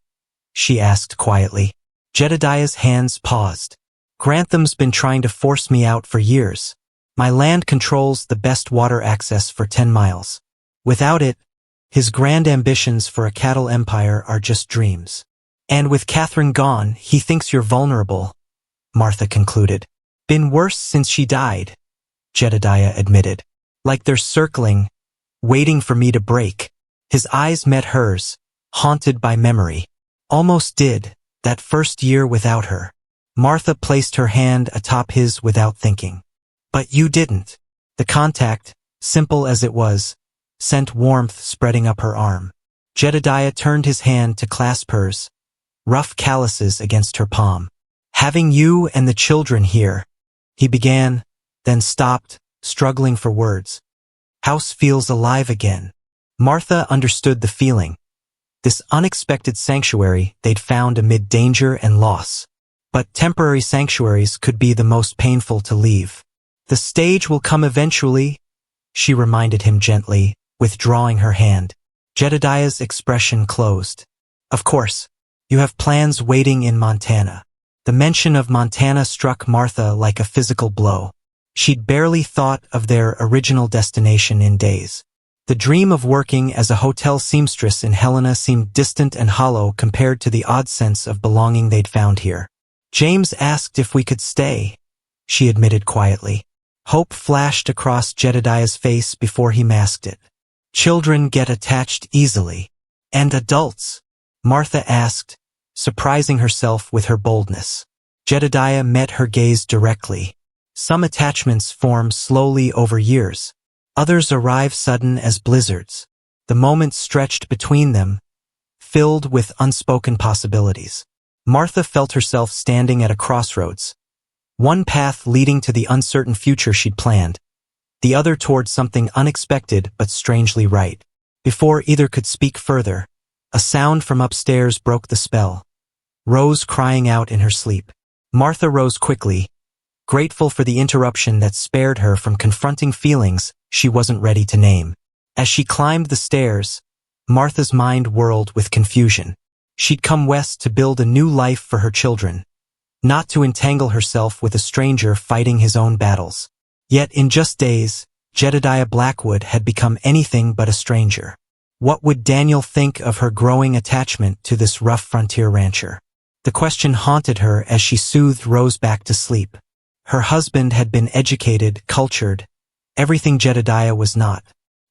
she asked quietly. Jedediah's hands paused. "Grantham's been trying to force me out for years. My land controls the best water access for 10 miles. Without it, his grand ambitions for a cattle empire are just dreams. And with Catherine gone, he thinks you're vulnerable," Martha concluded. "Been worse since she died," Jedediah admitted. "Like they're circling, waiting for me to break." His eyes met hers, haunted by memory. "Almost did, that first year without her. Martha placed her hand atop his without thinking. But you didn't. The contact, simple as it was, sent warmth spreading up her arm. Jedediah turned his hand to clasp hers, rough calluses against her palm. Having you and the children here, he began, then stopped, struggling for words. House feels alive again. Martha understood the feeling. This unexpected sanctuary they'd found amid danger and loss. But temporary sanctuaries could be the most painful to leave. The stage will come eventually, she reminded him gently, withdrawing her hand. Jedediah's expression closed. Of course, you have plans waiting in Montana. The mention of Montana struck Martha like a physical blow. She'd barely thought of their original destination in days. The dream of working as a hotel seamstress in Helena seemed distant and hollow compared to the odd sense of belonging they'd found here. James asked if we could stay, she admitted quietly. Hope flashed across Jedediah's face before he masked it. Children get attached easily. And adults? Martha asked, surprising herself with her boldness. Jedediah met her gaze directly. Some attachments form slowly over years. Others arrive sudden as blizzards. The moments stretched between them, filled with unspoken possibilities. Martha felt herself standing at a crossroads. One path leading to the uncertain future she'd planned, the other toward something unexpected but strangely right. Before either could speak further, a sound from upstairs broke the spell. Rose crying out in her sleep. Martha rose quickly, grateful for the interruption that spared her from confronting feelings she wasn't ready to name. As she climbed the stairs, Martha's mind whirled with confusion. She'd come west to build a new life for her children, not to entangle herself with a stranger fighting his own battles. Yet in just days, Jedediah Blackwood had become anything but a stranger. What would Daniel think of her growing attachment to this rough frontier rancher? The question haunted her as she soothed Rose back to sleep. Her husband had been educated, cultured, everything Jedediah was not.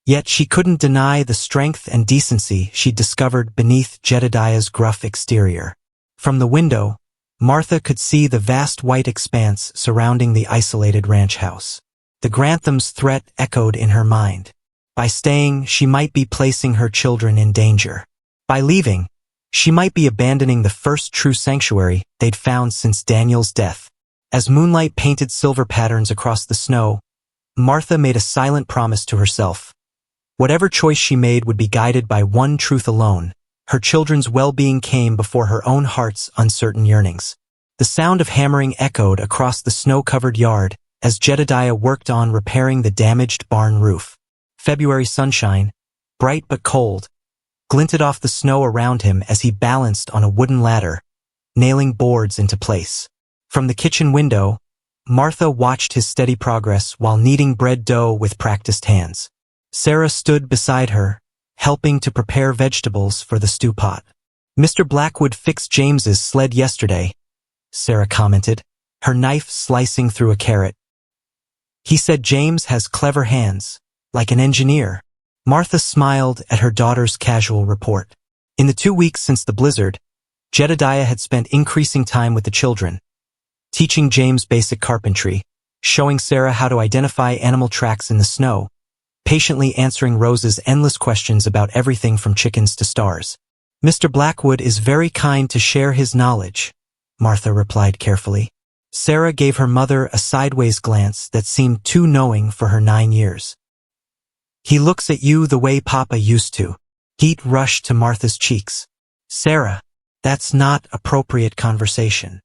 Yet she couldn't deny the strength and decency she'd discovered beneath Jedediah's gruff exterior. From the window, Martha could see the vast white expanse surrounding the isolated ranch house. The Grantham's threat echoed in her mind. By staying, she might be placing her children in danger. By leaving, she might be abandoning the first true sanctuary they'd found since Daniel's death. As moonlight painted silver patterns across the snow, Martha made a silent promise to herself. Whatever choice she made would be guided by one truth alone. Her children's well-being came before her own heart's uncertain yearnings. The sound of hammering echoed across the snow-covered yard as Jedediah worked on repairing the damaged barn roof. February sunshine, bright but cold, glinted off the snow around him as he balanced on a wooden ladder, nailing boards into place. From the kitchen window, Martha watched his steady progress while kneading bread dough with practiced hands. Sarah stood beside her, helping to prepare vegetables for the stew pot. Mr. Blackwood fixed James's sled yesterday, Sarah commented, her knife slicing through a carrot. He said James has clever hands, like an engineer. Martha smiled at her daughter's casual report. In the 2 weeks since the blizzard, Jedediah had spent increasing time with the children, teaching James basic carpentry, showing Sarah how to identify animal tracks in the snow, patiently answering Rose's endless questions about everything from chickens to stars. Mr. Blackwood is very kind to share his knowledge, Martha replied carefully. Sarah gave her mother a sideways glance that seemed too knowing for her 9 years. He looks at you the way Papa used to. Heat rushed to Martha's cheeks. Sarah, that's not appropriate conversation.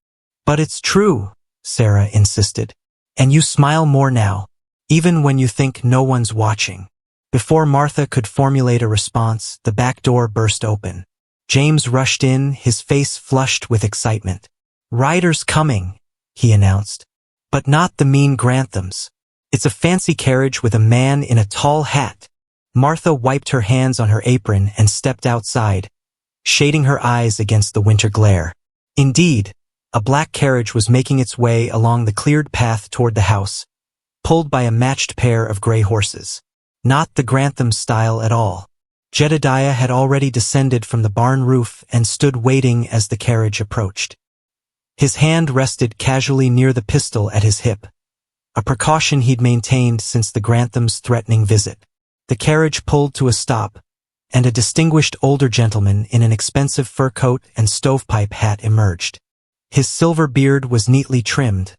But it's true, Sarah insisted. And you smile more now, even when you think no one's watching. Before Martha could formulate a response, the back door burst open. James rushed in, his face flushed with excitement. Riders coming, he announced. But not the mean Granthams. It's a fancy carriage with a man in a tall hat. Martha wiped her hands on her apron and stepped outside, shading her eyes against the winter glare. Indeed, a black carriage was making its way along the cleared path toward the house, pulled by a matched pair of gray horses. Not the Grantham style at all. Jedediah had already descended from the barn roof and stood waiting as the carriage approached. His hand rested casually near the pistol at his hip, a precaution he'd maintained since the Granthams' threatening visit. The carriage pulled to a stop, and a distinguished older gentleman in an expensive fur coat and stovepipe hat emerged. His silver beard was neatly trimmed,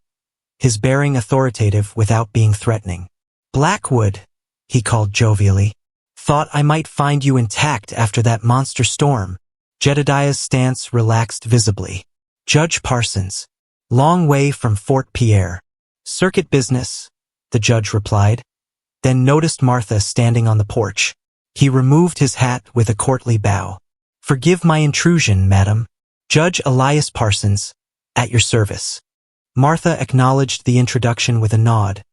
his bearing authoritative without being threatening. "Blackwood," he called jovially. "Thought I might find you intact after that monster storm." Jedediah's stance relaxed visibly. "Judge Parsons. Long way from Fort Pierre." "Circuit business," the judge replied, then noticed Martha standing on the porch. He removed his hat with a courtly bow. "Forgive my intrusion, madam. Judge Elias Parsons, at your service." Martha acknowledged the introduction with a nod,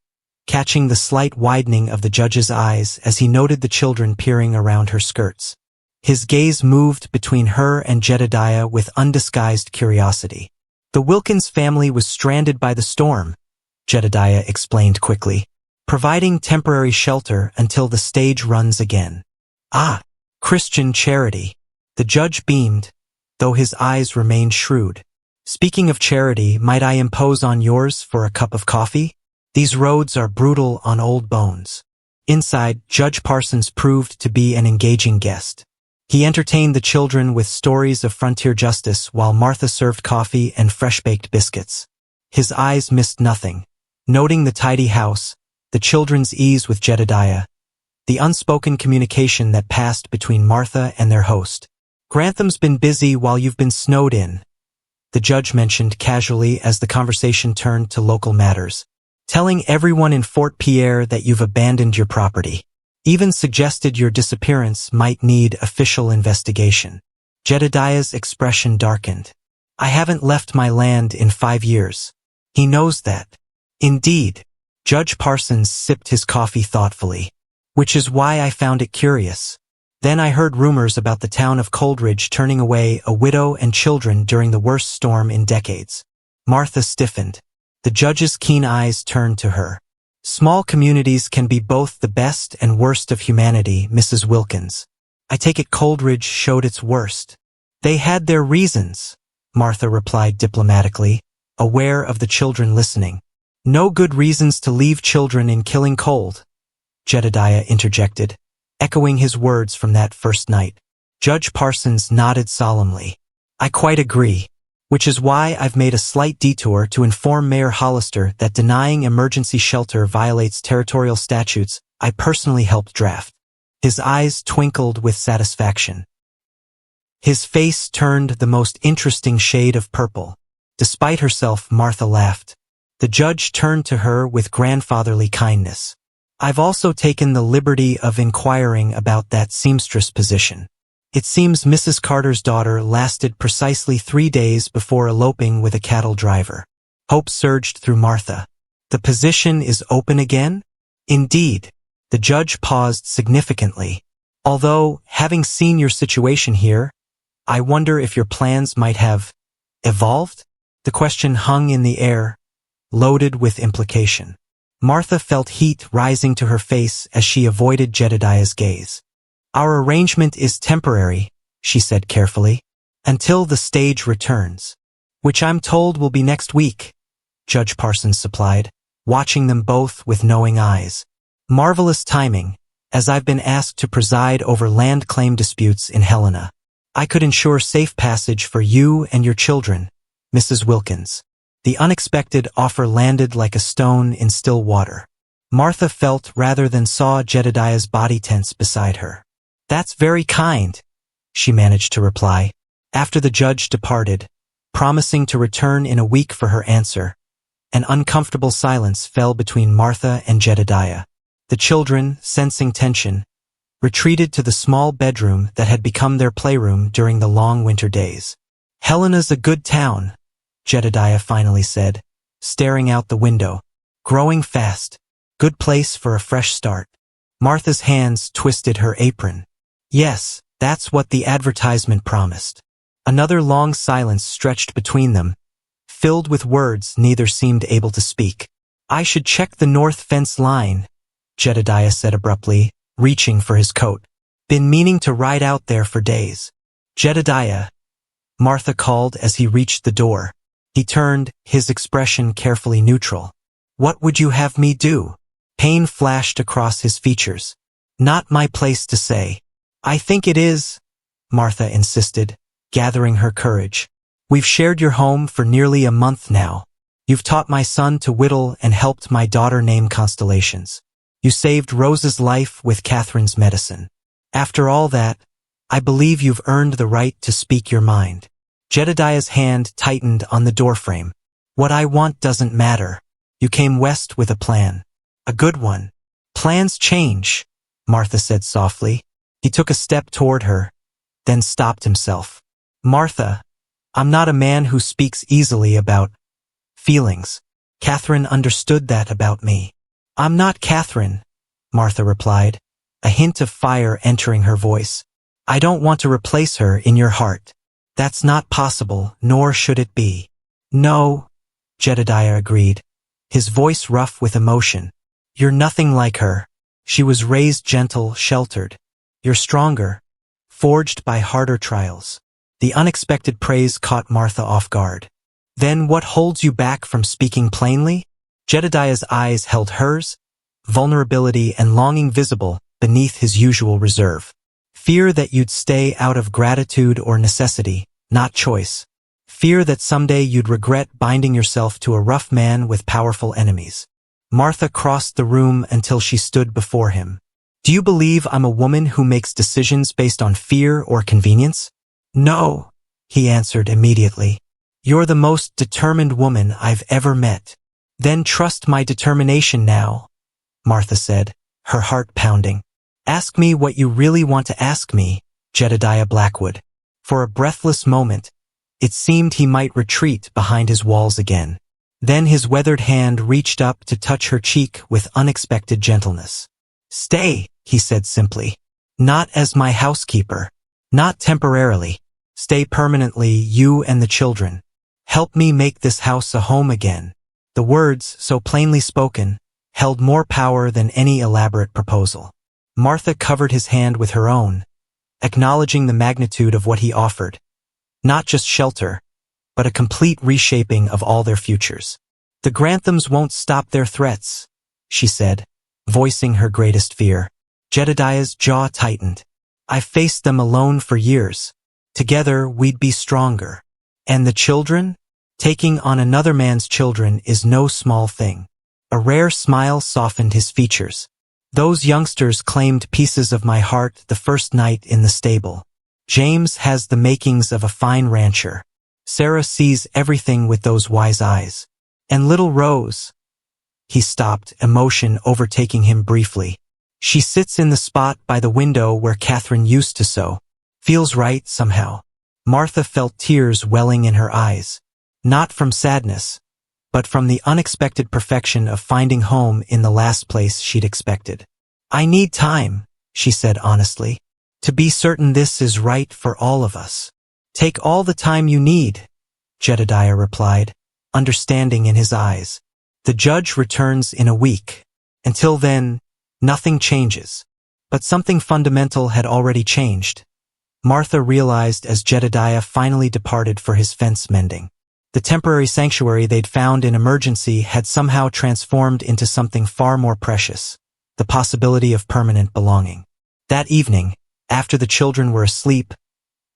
catching the slight widening of the judge's eyes as he noted the children peering around her skirts. His gaze moved between her and Jedediah with undisguised curiosity. "The Wilkins family was stranded by the storm," Jedediah explained quickly, "providing temporary shelter until the stage runs again." "Ah, Christian charity." The judge beamed, though his eyes remained shrewd. "Speaking of charity, might I impose on yours for a cup of coffee? These roads are brutal on old bones." Inside, Judge Parsons proved to be an engaging guest. He entertained the children with stories of frontier justice while Martha served coffee and fresh-baked biscuits. His eyes missed nothing, noting the tidy house, the children's ease with Jedediah, the unspoken communication that passed between Martha and their host. "Grantham's been busy while you've been snowed in," the judge mentioned casually as the conversation turned to local matters. "Telling everyone in Fort Pierre that you've abandoned your property. Even suggested your disappearance might need official investigation." Jedediah's expression darkened. "I haven't left my land in 5 years. He knows that." "Indeed." Judge Parsons sipped his coffee thoughtfully. "Which is why I found it curious. Then I heard rumors about the town of Coldridge turning away a widow and children during the worst storm in decades." Martha stiffened. The judge's keen eyes turned to her. "Small communities can be both the best and worst of humanity, Mrs. Wilkins. I take it Coldridge showed its worst." "They had their reasons," Martha replied diplomatically, aware of the children listening. "No good reasons to leave children in Killing Cold," Jedediah interjected, echoing his words from that first night. Judge Parsons nodded solemnly. "I quite agree. Which is why I've made a slight detour to inform Mayor Hollister that denying emergency shelter violates territorial statutes I personally helped draft." His eyes twinkled with satisfaction. His face turned the most interesting shade of purple. Despite herself, Martha laughed. The judge turned to her with grandfatherly kindness. "I've also taken the liberty of inquiring about that seamstress position. It seems Mrs. Carter's daughter lasted precisely 3 days before eloping with a cattle driver." Hope surged through Martha. "The position is open again?" "Indeed." The judge paused significantly. "Although, having seen your situation here, I wonder if your plans might have evolved?" The question hung in the air, loaded with implication. Martha felt heat rising to her face as she avoided Jedediah's gaze. "Our arrangement is temporary," she said carefully, "until the stage returns. Which I'm told will be next week," Judge Parsons supplied, watching them both with knowing eyes. "Marvelous timing, as I've been asked to preside over land claim disputes in Helena. I could ensure safe passage for you and your children, Mrs. Wilkins." The unexpected offer landed like a stone in still water. Martha felt rather than saw Jedediah's body tense beside her. "That's very kind," she managed to reply. After the judge departed, promising to return in a week for her answer, an uncomfortable silence fell between Martha and Jedediah. The children, sensing tension, retreated to the small bedroom that had become their playroom during the long winter days. "Helena's a good town," Jedediah finally said, staring out the window. "Growing fast. Good place for a fresh start." Martha's hands twisted her apron. "Yes, that's what the advertisement promised." Another long silence stretched between them, filled with words neither seemed able to speak. "I should check the north fence line," Jedediah said abruptly, reaching for his coat. "Been meaning to ride out there for days." "Jedediah," Martha called as he reached the door. He turned, his expression carefully neutral. What would you have me do? Pain flashed across his features. Not my place to say. I think it is, Martha insisted, gathering her courage. We've shared your home for nearly a month now. You've taught my son to whittle and helped my daughter name constellations. You saved Rose's life with Catherine's medicine. After all that, I believe you've earned the right to speak your mind. Jedediah's hand tightened on the doorframe. What I want doesn't matter. You came west with a plan. A good one. Plans change, Martha said softly. He took a step toward her, then stopped himself. Martha, I'm not a man who speaks easily about feelings. Catherine understood that about me. I'm not Catherine, Martha replied, a hint of fire entering her voice. I don't want to replace her in your heart. That's not possible, nor should it be. No, Jedediah agreed, his voice rough with emotion. You're nothing like her. She was raised gentle, sheltered. You're stronger, forged by harder trials. The unexpected praise caught Martha off guard. Then what holds you back from speaking plainly? Jedediah's eyes held hers, vulnerability and longing visible beneath his usual reserve. Fear that you'd stay out of gratitude or necessity, not choice. Fear that someday you'd regret binding yourself to a rough man with powerful enemies. Martha crossed the room until she stood before him. Do you believe I'm a woman who makes decisions based on fear or convenience? No, he answered immediately. You're the most determined woman I've ever met. Then trust my determination now, Martha said, her heart pounding. Ask me what you really want to ask me, Jedediah Blackwood. For a breathless moment, it seemed he might retreat behind his walls again. Then his weathered hand reached up to touch her cheek with unexpected gentleness. Stay, he said simply. Not as my housekeeper. Not temporarily. Stay permanently, you and the children. Help me make this house a home again. The words, so plainly spoken, held more power than any elaborate proposal. Martha covered his hand with her own, acknowledging the magnitude of what he offered. Not just shelter, but a complete reshaping of all their futures. The Granthams won't stop their threats, she said, voicing her greatest fear. Jedediah's jaw tightened. I've faced them alone for years. Together we'd be stronger. And the children? Taking on another man's children is no small thing. A rare smile softened his features. Those youngsters claimed pieces of my heart the first night in the stable. James has the makings of a fine rancher. Sarah sees everything with those wise eyes. And little Rose. He stopped, emotion overtaking him briefly. She sits in the spot by the window where Catherine used to sew. Feels right somehow. Martha felt tears welling in her eyes. Not from sadness, but from the unexpected perfection of finding home in the last place she'd expected. I need time, she said honestly, to be certain this is right for all of us. Take all the time you need, Jedediah replied, understanding in his eyes. The judge returns in a week. Until then, nothing changes. But something fundamental had already changed. Martha realized as Jedediah finally departed for his fence mending. The temporary sanctuary they'd found in emergency had somehow transformed into something far more precious, the possibility of permanent belonging. That evening, after the children were asleep,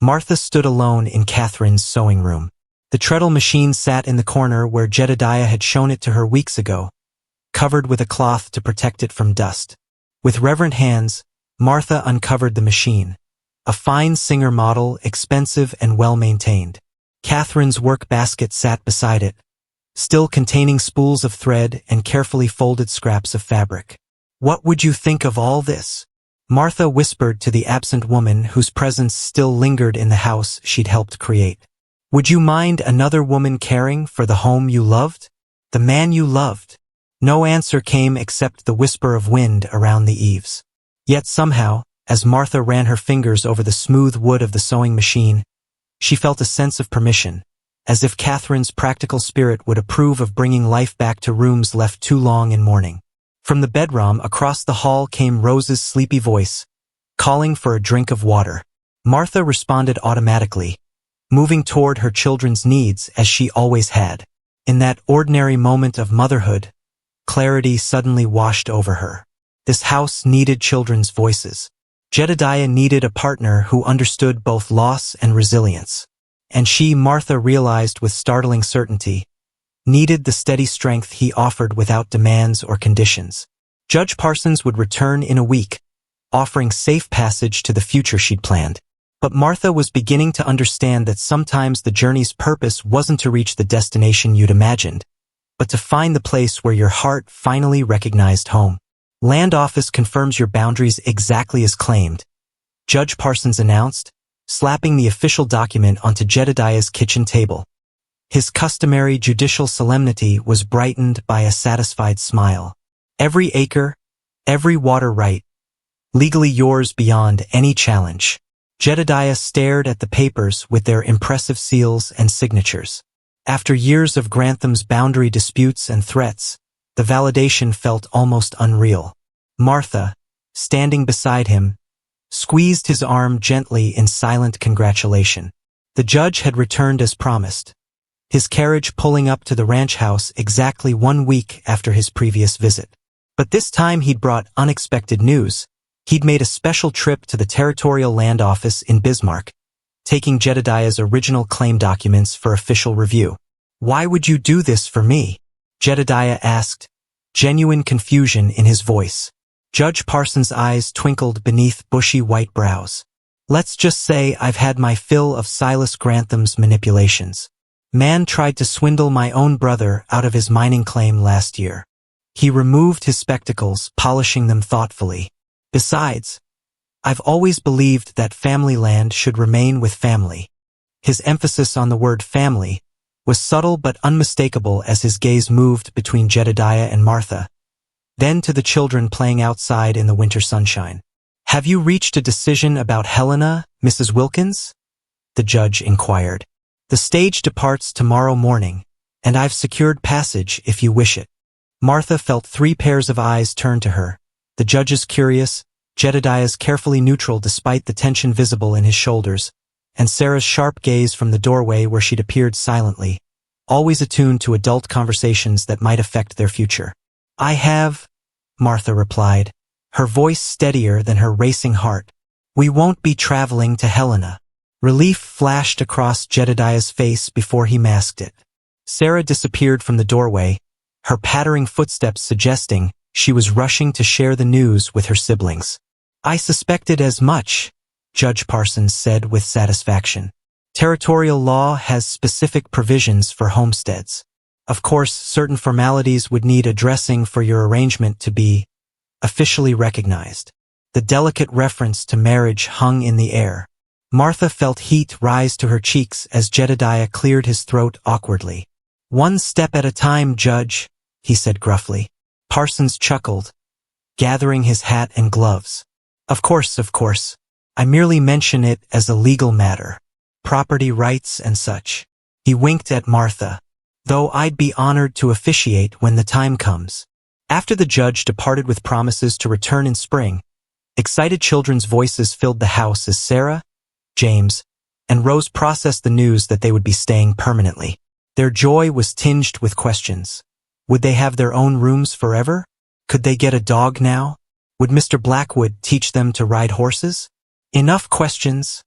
Martha stood alone in Catherine's sewing room. The treadle machine sat in the corner where Jedediah had shown it to her weeks ago, covered with a cloth to protect it from dust. With reverent hands, Martha uncovered the machine, a fine Singer model, expensive and well-maintained. Catherine's work basket sat beside it, still containing spools of thread and carefully folded scraps of fabric. What would you think of all this? Martha whispered to the absent woman whose presence still lingered in the house she'd helped create. Would you mind another woman caring for the home you loved? The man you loved? No answer came except the whisper of wind around the eaves. Yet somehow, as Martha ran her fingers over the smooth wood of the sewing machine, she felt a sense of permission, as if Catherine's practical spirit would approve of bringing life back to rooms left too long in mourning. From the bedroom across the hall came Rose's sleepy voice, calling for a drink of water. Martha responded automatically, moving toward her children's needs as she always had. In that ordinary moment of motherhood, clarity suddenly washed over her. This house needed children's voices. Jedediah needed a partner who understood both loss and resilience. And she, Martha, realized with startling certainty, needed the steady strength he offered without demands or conditions. Judge Parsons would return in a week, offering safe passage to the future she'd planned. But Martha was beginning to understand that sometimes the journey's purpose wasn't to reach the destination you'd imagined, but to find the place where your heart finally recognized home. Land Office confirms your boundaries exactly as claimed, Judge Parsons announced, slapping the official document onto Jedediah's kitchen table. His customary judicial solemnity was brightened by a satisfied smile. Every acre, every water right, legally yours beyond any challenge. Jedediah stared at the papers with their impressive seals and signatures. After years of Grantham's boundary disputes and threats, the validation felt almost unreal. Martha, standing beside him, squeezed his arm gently in silent congratulation. The judge had returned as promised, his carriage pulling up to the ranch house exactly 1 week after his previous visit. But this time he'd brought unexpected news. He'd made a special trip to the Territorial Land Office in Bismarck, taking Jedediah's original claim documents for official review. "Why would you do this for me?" Jedediah asked, genuine confusion in his voice. Judge Parsons' eyes twinkled beneath bushy white brows. "Let's just say I've had my fill of Silas Grantham's manipulations. Man tried to swindle my own brother out of his mining claim last year." He removed his spectacles, polishing them thoughtfully. "Besides, I've always believed that family land should remain with family." His emphasis on the word family was subtle but unmistakable as his gaze moved between Jedediah and Martha, then to the children playing outside in the winter sunshine. "Have you reached a decision about Helena, Mrs. Wilkins?" the judge inquired. "The stage departs tomorrow morning, and I've secured passage if you wish it." Martha felt 3 pairs of eyes turn to her, the judge's curious, Jedediah's carefully neutral despite the tension visible in his shoulders, and Sarah's sharp gaze from the doorway where she'd appeared silently, always attuned to adult conversations that might affect their future. "I have," Martha replied, her voice steadier than her racing heart. "We won't be traveling to Helena." Relief flashed across Jedediah's face before he masked it. Sarah disappeared from the doorway, her pattering footsteps suggesting she was rushing to share the news with her siblings. "I suspected as much," Judge Parsons said with satisfaction. "Territorial law has specific provisions for homesteads. Of course, certain formalities would need addressing for your arrangement to be officially recognized." The delicate reference to marriage hung in the air. Martha felt heat rise to her cheeks as Jedediah cleared his throat awkwardly. "One step at a time, Judge," he said gruffly. Parsons chuckled, gathering his hat and gloves. Of course. I merely mention it as a legal matter. Property rights and such." He winked at Martha. "Though I'd be honored to officiate when the time comes." After the judge departed with promises to return in spring, excited children's voices filled the house as Sarah, James, and Rose processed the news that they would be staying permanently. Their joy was tinged with questions. Would they have their own rooms forever? Could they get a dog now? Would Mr. Blackwood teach them to ride horses? Enough questions.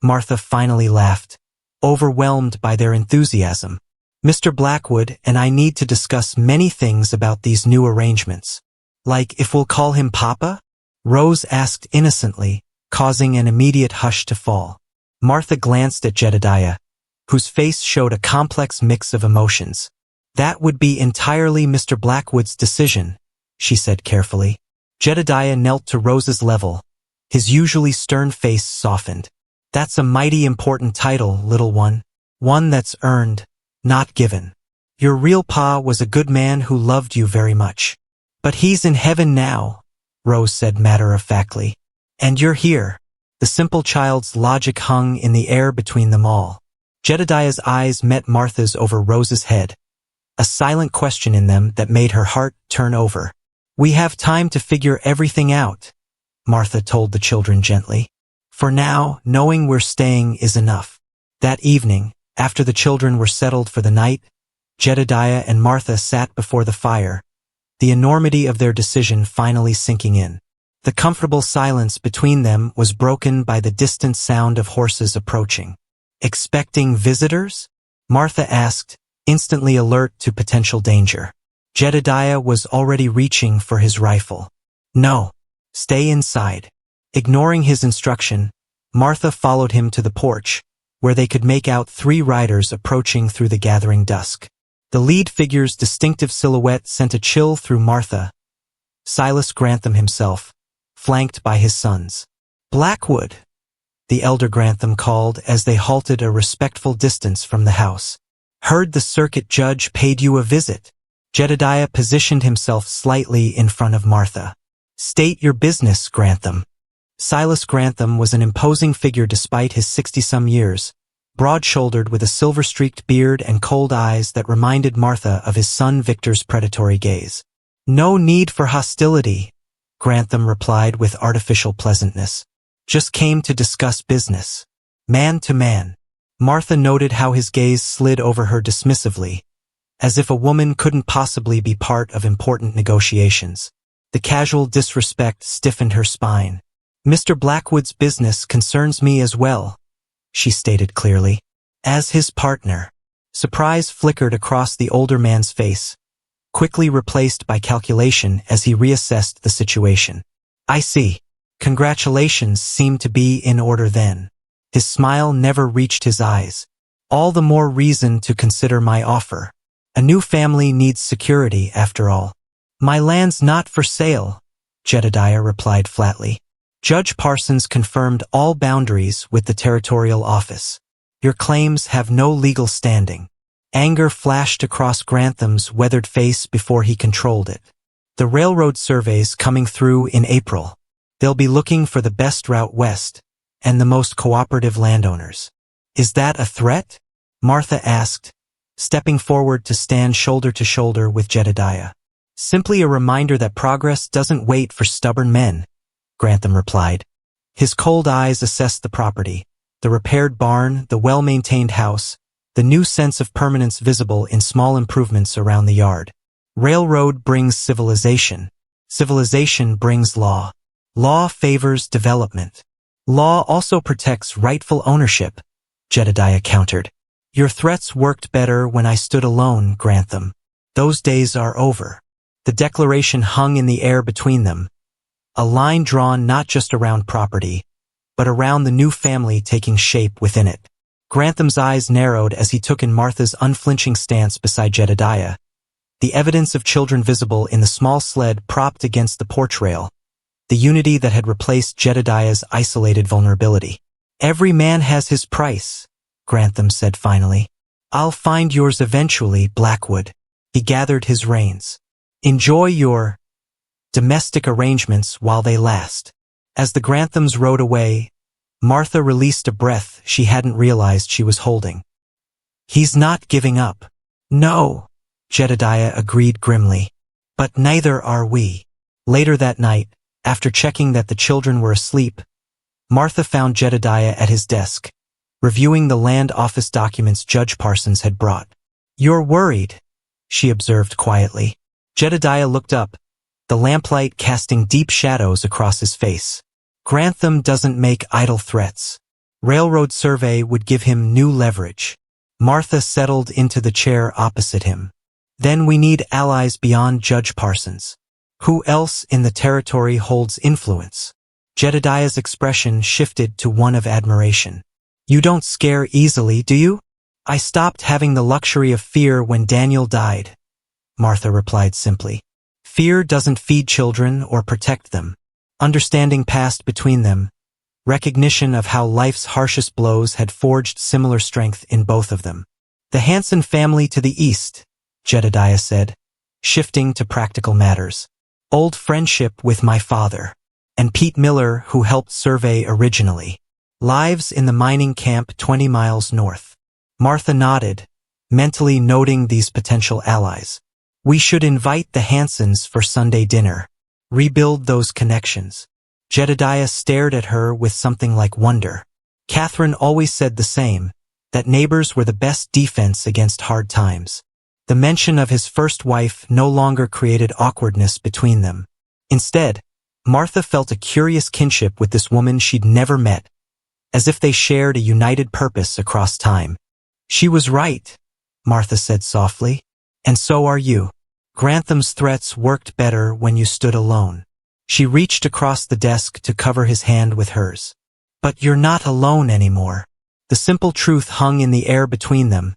Martha finally laughed, overwhelmed by their enthusiasm. "Mr. Blackwood and I need to discuss many things about these new arrangements. Like if we'll call him Papa?" Rose asked innocently, causing an immediate hush to fall. Martha glanced at Jedediah, whose face showed a complex mix of emotions. "That would be entirely Mr. Blackwood's decision," she said carefully. Jedediah knelt to Rose's level, his usually stern face softened. "That's a mighty important title, little one. One that's earned, not given. Your real pa was a good man who loved you very much. But he's in heaven now," Rose said matter-of-factly. "And you're here." The simple child's logic hung in the air between them all. Jedediah's eyes met Martha's over Rose's head, a silent question in them that made her heart turn over. "We have time to figure everything out," Martha told the children gently. "For now, knowing we're staying is enough." That evening, after the children were settled for the night, Jedediah and Martha sat before the fire, the enormity of their decision finally sinking in. The comfortable silence between them was broken by the distant sound of horses approaching. "Expecting visitors?" Martha asked, instantly alert to potential danger. Jedediah was already reaching for his rifle. "No. Stay inside." Ignoring his instruction, Martha followed him to the porch, where they could make out 3 riders approaching through the gathering dusk. The lead figure's distinctive silhouette sent a chill through Martha. Silas Grantham himself, flanked by his sons. "Blackwood," the elder Grantham called as they halted a respectful distance from the house. "Heard the circuit judge paid you a visit." Jedediah positioned himself slightly in front of Martha. "State your business, Grantham." Silas Grantham was an imposing figure despite his 60-some years, broad-shouldered with a silver-streaked beard and cold eyes that reminded Martha of his son Victor's predatory gaze. "No need for hostility," Grantham replied with artificial pleasantness. "Just came to discuss business. Man to man." Martha noted how his gaze slid over her dismissively, as if a woman couldn't possibly be part of important negotiations. The casual disrespect stiffened her spine. "Mr. Blackwood's business concerns me as well," she stated clearly. As his partner. Surprise flickered across the older man's face, quickly replaced by calculation as he reassessed the situation. "I see. Congratulations seemed to be in order then." His smile never reached his eyes. "All the more reason to consider my offer. A new family needs security, after all." "My land's not for sale," Jedediah replied flatly. Judge Parsons confirmed all boundaries with the territorial office. "Your claims have no legal standing." Anger flashed across Grantham's weathered face before he controlled it. "The railroad survey's coming through in April. They'll be looking for the best route west, and the most cooperative landowners." "Is that a threat?" Martha asked, stepping forward to stand shoulder to shoulder with Jedediah. "Simply a reminder that progress doesn't wait for stubborn men," Grantham replied. His cold eyes assessed the property, the repaired barn, the well-maintained house, the new sense of permanence visible in small improvements around the yard. "Railroad brings civilization. Civilization brings law. Law favors development. Law also protects rightful ownership," Jedediah countered. "Your threats worked better when I stood alone, Grantham. Those days are over." The declaration hung in the air between them, a line drawn not just around property, but around the new family taking shape within it. Grantham's eyes narrowed as he took in Martha's unflinching stance beside Jedediah, the evidence of children visible in the small sled propped against the porch rail, the unity that had replaced Jedediah's isolated vulnerability. "Every man has his price," Grantham said finally. "I'll find yours eventually, Blackwood." He gathered his reins. "Enjoy your domestic arrangements while they last." As the Granthams rode away, Martha released a breath she hadn't realized she was holding. "He's not giving up." "No," Jedediah agreed grimly. "But neither are we." Later that night, after checking that the children were asleep, Martha found Jedediah at his desk, reviewing the land office documents Judge Parsons had brought. "You're worried," she observed quietly. Jedediah looked up, the lamplight casting deep shadows across his face. "Grantham doesn't make idle threats. Railroad survey would give him new leverage." Martha settled into the chair opposite him. "Then we need allies beyond Judge Parsons. Who else in the territory holds influence?" Jedediah's expression shifted to one of admiration. "You don't scare easily, do you?" "I stopped having the luxury of fear when Daniel died," Martha replied simply. "Fear doesn't feed children or protect them." Understanding passed between them, recognition of how life's harshest blows had forged similar strength in both of them. "The Hanson family to the east," Jedediah said, shifting to practical matters. "Old friendship with my father. And Pete Miller, who helped survey originally. Lives in the mining camp 20 miles north." Martha nodded, mentally noting these potential allies. "We should invite the Hansons for Sunday dinner. Rebuild those connections." Jedediah stared at her with something like wonder. "Catherine always said the same. that neighbors were the best defense against hard times. The mention of his first wife no longer created awkwardness between them. Instead, Martha felt a curious kinship with this woman she'd never met, as if they shared a united purpose across time. "She was right," Martha said softly. "And so are you. Grantham's threats worked better when you stood alone." She reached across the desk to cover his hand with hers. "But you're not alone anymore." The simple truth hung in the air between them,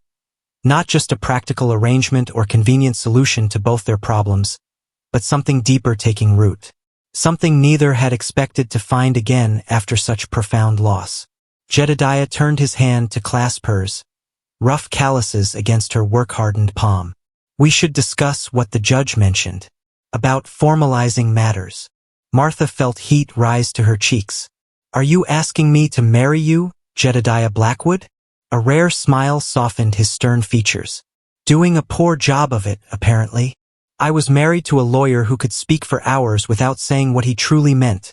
not just a practical arrangement or convenient solution to both their problems, but something deeper taking root. Something neither had expected to find again after such profound loss. Jedediah turned his hand to clasp hers, rough calluses against her work-hardened palm. "We should discuss what the judge mentioned, about formalizing matters." Martha felt heat rise to her cheeks. "Are you asking me to marry you, Jedediah Blackwood?" A rare smile softened his stern features. "Doing a poor job of it, apparently. I was married to a lawyer who could speak for hours without saying what he truly meant,"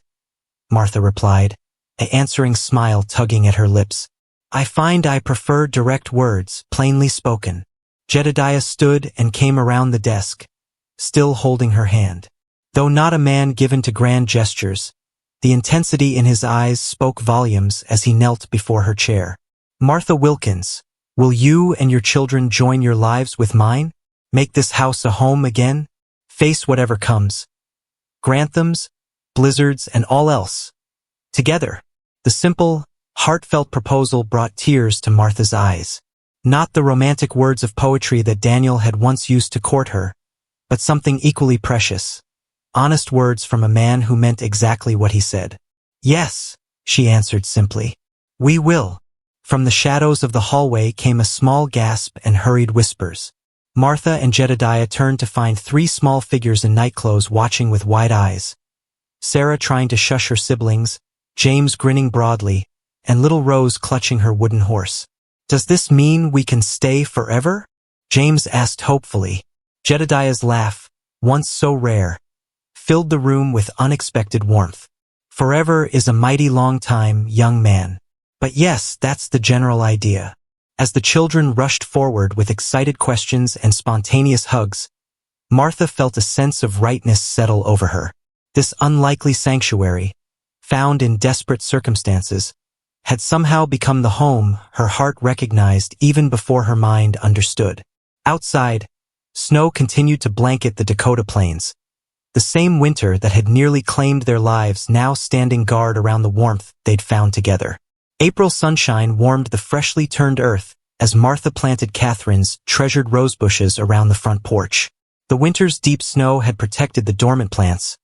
Martha replied, an answering smile tugging at her lips. "I find I prefer direct words, plainly spoken." Jedediah stood and came around the desk, still holding her hand. Though not a man given to grand gestures, the intensity in his eyes spoke volumes as he knelt before her chair. "Martha Wilkins, will you and your children join your lives with mine? Make this house a home again? Face whatever comes. Granthams, blizzards, and all else. Together." The simple, heartfelt proposal brought tears to Martha's eyes. Not the romantic words of poetry that Daniel had once used to court her, but something equally precious. Honest words from a man who meant exactly what he said. "Yes," she answered simply. "We will." From the shadows of the hallway came a small gasp and hurried whispers. Martha and Jedediah turned to find three small figures in nightclothes watching with wide eyes. Sarah trying to shush her siblings, James grinning broadly, and little Rose clutching her wooden horse. "Does this mean we can stay forever?" James asked hopefully. Jedediah's laugh, once so rare, filled the room with unexpected warmth. "Forever is a mighty long time, young man. But yes, that's the general idea." As the children rushed forward with excited questions and spontaneous hugs, Martha felt a sense of rightness settle over her. This unlikely sanctuary, found in desperate circumstances, had somehow become the home her heart recognized even before her mind understood. Outside, snow continued to blanket the Dakota plains, the same winter that had nearly claimed their lives now standing guard around the warmth they'd found together. April sunshine warmed the freshly turned earth as Martha planted Catherine's treasured rose bushes around the front porch. The winter's deep snow had protected the dormant plants,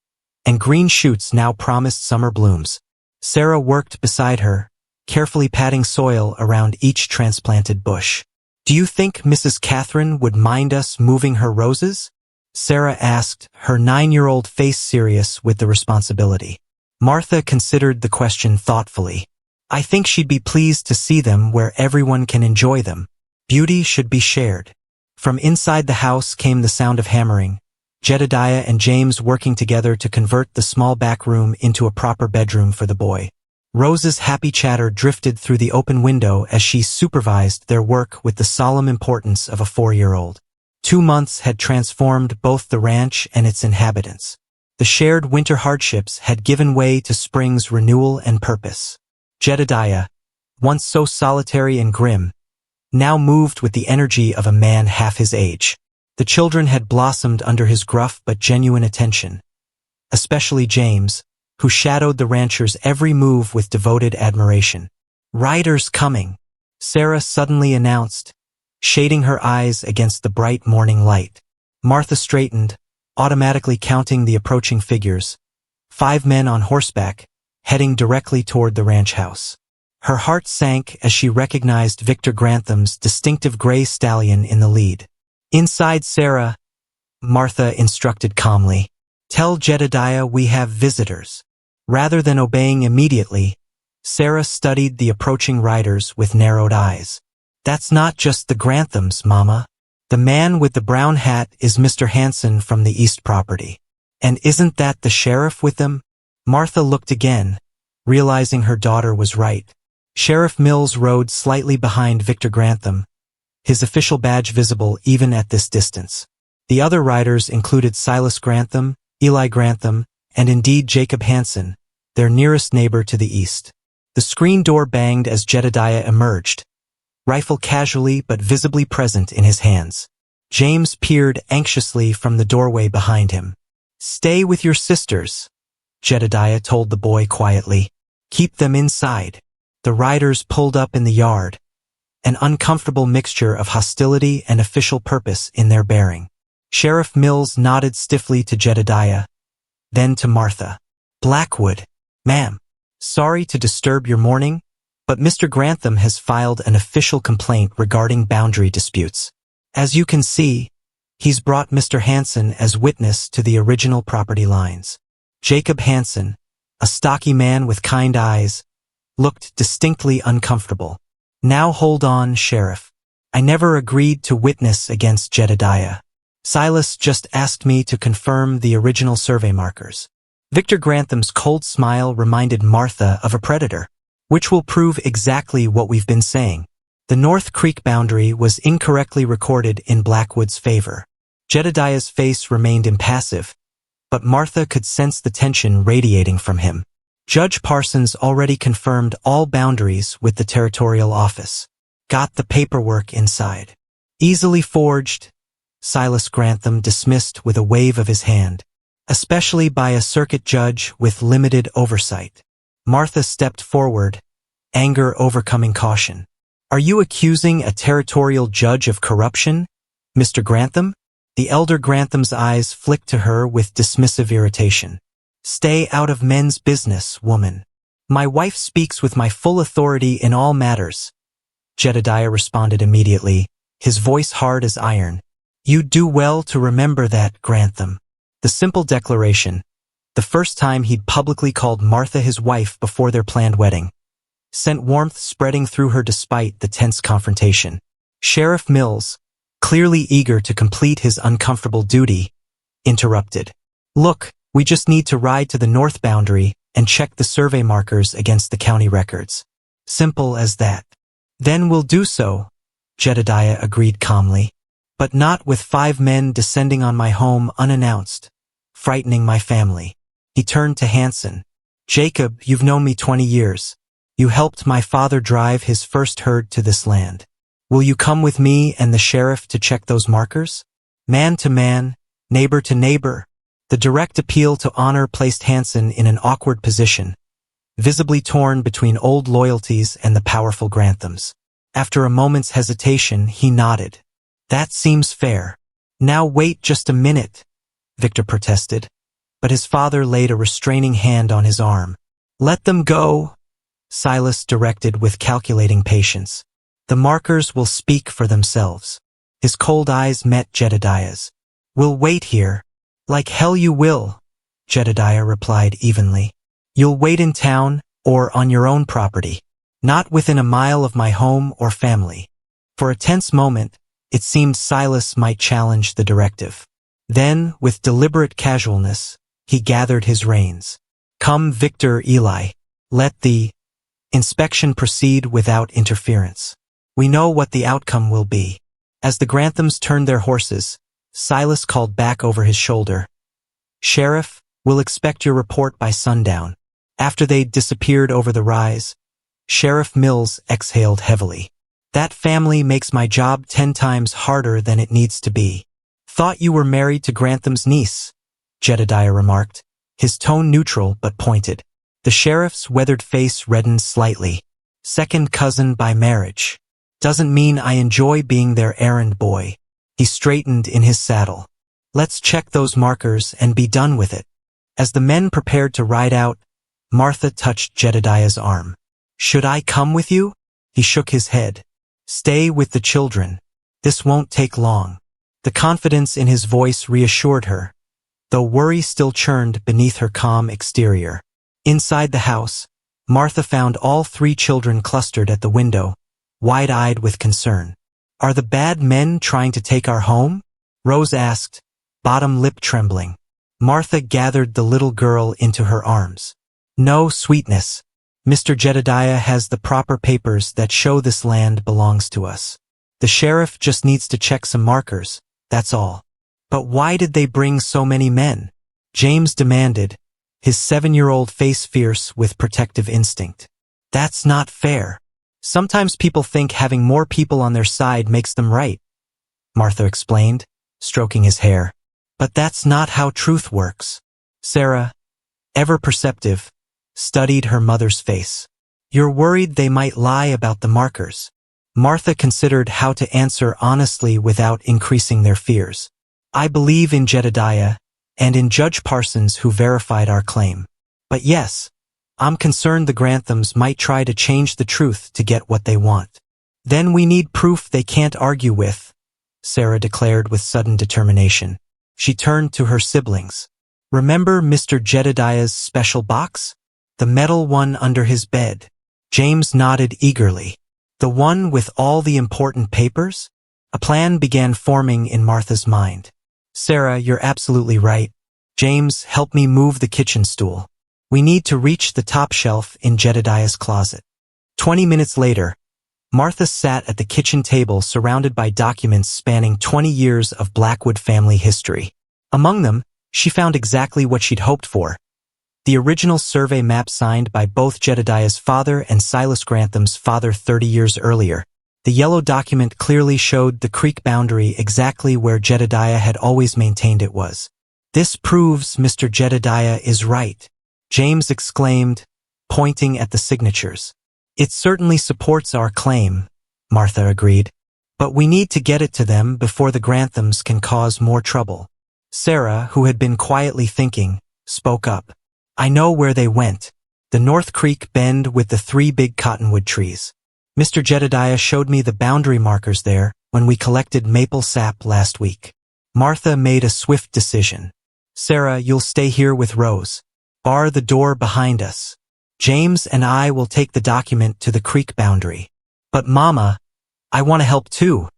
and green shoots now promised summer blooms. Sarah worked beside her, carefully patting soil around each transplanted bush. "Do you think Mrs. Catherine would mind us moving her roses?" Sarah asked, her 9-year-old face serious with the responsibility. Martha considered the question thoughtfully. "I think she'd be pleased to see them where everyone can enjoy them. Beauty should be shared." From inside the house came the sound of hammering, Jedediah and James working together to convert the small back room into a proper bedroom for the boy. Rose's happy chatter drifted through the open window as she supervised their work with the solemn importance of a 4-year-old. 2 months had transformed both the ranch and its inhabitants. The shared winter hardships had given way to spring's renewal and purpose. Jedediah, once so solitary and grim, now moved with the energy of a man half his age. The children had blossomed under his gruff but genuine attention, especially James, who shadowed the rancher's every move with devoted admiration. "Riders coming," Sarah suddenly announced, shading her eyes against the bright morning light. Martha straightened, automatically counting the approaching figures. 5 men on horseback, heading directly toward the ranch house. Her heart sank as she recognized Victor Grantham's distinctive gray stallion in the lead. Inside Sarah, Martha instructed calmly, "Tell Jedediah we have visitors." Rather than obeying immediately, Sarah studied the approaching riders with narrowed eyes. "That's not just the Granthams, Mama. The man with the brown hat is Mr. Hanson from the East property. And isn't that the sheriff with them?" Martha looked again, realizing her daughter was right. Sheriff Mills rode slightly behind Victor Grantham, his official badge visible even at this distance. The other riders included Silas Grantham, Eli Grantham, and indeed Jacob Hansen, their nearest neighbor to the east. The screen door banged as Jedediah emerged, rifle casually but visibly present in his hands. James peered anxiously from the doorway behind him. "Stay with your sisters," Jedediah told the boy quietly. "Keep them inside." The riders pulled up in the yard, an uncomfortable mixture of hostility and official purpose in their bearing. Sheriff Mills nodded stiffly to Jedediah, then to Martha. "Blackwood, ma'am. Sorry to disturb your morning, but Mr. Grantham has filed an official complaint regarding boundary disputes. As you can see, he's brought Mr. Hansen as witness to the original property lines." Jacob Hansen, a stocky man with kind eyes, looked distinctly uncomfortable. "Now hold on, Sheriff. I never agreed to witness against Jedediah. Silas just asked me to confirm the original survey markers." Victor Grantham's cold smile reminded Martha of a predator, which will prove exactly what we've been saying. The North Creek boundary was incorrectly recorded in Blackwood's favor. Jedediah's face remained impassive, but Martha could sense the tension radiating from him. Judge Parsons already confirmed all boundaries with the territorial office. "Got the paperwork inside." "Easily forged," Silas Grantham dismissed with a wave of his hand, "especially by a circuit judge with limited oversight." Martha stepped forward, anger overcoming caution. "Are you accusing a territorial judge of corruption, Mr. Grantham?" The elder Grantham's eyes flicked to her with dismissive irritation. "Stay out of men's business, woman. My wife speaks with my full authority in all matters," Jedediah responded immediately, his voice hard as iron. "You'd do well to remember that, Grantham." The simple declaration, the first time he'd publicly called Martha his wife before their planned wedding, sent warmth spreading through her despite the tense confrontation. Sheriff Mills, clearly eager to complete his uncomfortable duty, interrupted. "Look, we just need to ride to the north boundary and check the survey markers against the county records. Simple as that." "Then we'll do so," Jedediah agreed calmly. "But not with 5 men descending on my home unannounced, frightening my family." He turned to Hansen. "Jacob, you've known me 20 years. You helped my father drive his first herd to this land. Will you come with me and the sheriff to check those markers?" Man to man, neighbor to neighbor, the direct appeal to honor placed Hansen in an awkward position, visibly torn between old loyalties and the powerful Granthams. After a moment's hesitation, he nodded. "That seems fair." "Now wait just a minute," Victor protested, but his father laid a restraining hand on his arm. "Let them go," Silas directed with calculating patience. "The markers will speak for themselves." His cold eyes met Jedediah's. "We'll wait here." "Like hell you will," Jedediah replied evenly. "You'll wait in town or on your own property, not within a mile of my home or family." For a tense moment, it seemed Silas might challenge the directive. Then, with deliberate casualness, he gathered his reins. "Come, Victor, Eli. Let the inspection proceed without interference. We know what the outcome will be." As the Granthams turned their horses, Silas called back over his shoulder. "Sheriff, we'll expect your report by sundown." After they'd disappeared over the rise, Sheriff Mills exhaled heavily. "That family makes my job 10 times harder than it needs to be." "Thought you were married to Grantham's niece," Jedediah remarked, his tone neutral but pointed. The sheriff's weathered face reddened slightly. "Second cousin by marriage. Doesn't mean I enjoy being their errand boy." He straightened in his saddle. "Let's check those markers and be done with it." As the men prepared to ride out, Martha touched Jedediah's arm. "Should I come with you?" He shook his head. "Stay with the children. This won't take long." The confidence in his voice reassured her, though worry still churned beneath her calm exterior. Inside the house, Martha found all 3 children clustered at the window, wide-eyed with concern. "Are the bad men trying to take our home?" Rose asked, bottom lip trembling. Martha gathered the little girl into her arms. "No, sweetness. Mr. Jedediah has the proper papers that show this land belongs to us. The sheriff just needs to check some markers, that's all. But why did they bring so many men? James demanded, his 7-year-old face fierce with protective instinct. That's not fair. Sometimes people think having more people on their side makes them right, Martha explained, stroking his hair. But that's not how truth works. Sarah, ever perceptive, studied her mother's face. You're worried they might lie about the markers. Martha considered how to answer honestly without increasing their fears. I believe in Jedediah and in Judge Parsons who verified our claim. But yes, I'm concerned the Granthams might try to change the truth to get what they want. Then we need proof they can't argue with, Sarah declared with sudden determination. She turned to her siblings. Remember Mr. Jedediah's special box? The metal one under his bed. James nodded eagerly. The one with all the important papers? A plan began forming in Martha's mind. Sarah, you're absolutely right. James, help me move the kitchen stool. We need to reach the top shelf in Jedediah's closet. 20 minutes later, Martha sat at the kitchen table surrounded by documents spanning 20 years of Blackwood family history. Among them, she found exactly what she'd hoped for. The original survey map signed by both Jedediah's father and Silas Grantham's father 30 years earlier. The yellow document clearly showed the creek boundary exactly where Jedediah had always maintained it was. This proves Mr. Jedediah is right, James exclaimed, pointing at the signatures. It certainly supports our claim, Martha agreed. But we need to get it to them before the Granthams can cause more trouble. Sarah, who had been quietly thinking, spoke up. I know where they went. The North Creek bend with the 3 big cottonwood trees. Mr. Jedediah showed me the boundary markers there when we collected maple sap last week. Martha made a swift decision. Sarah, you'll stay here with Rose. Bar the door behind us. James and I will take the document to the creek boundary. But Mama, I want to help too.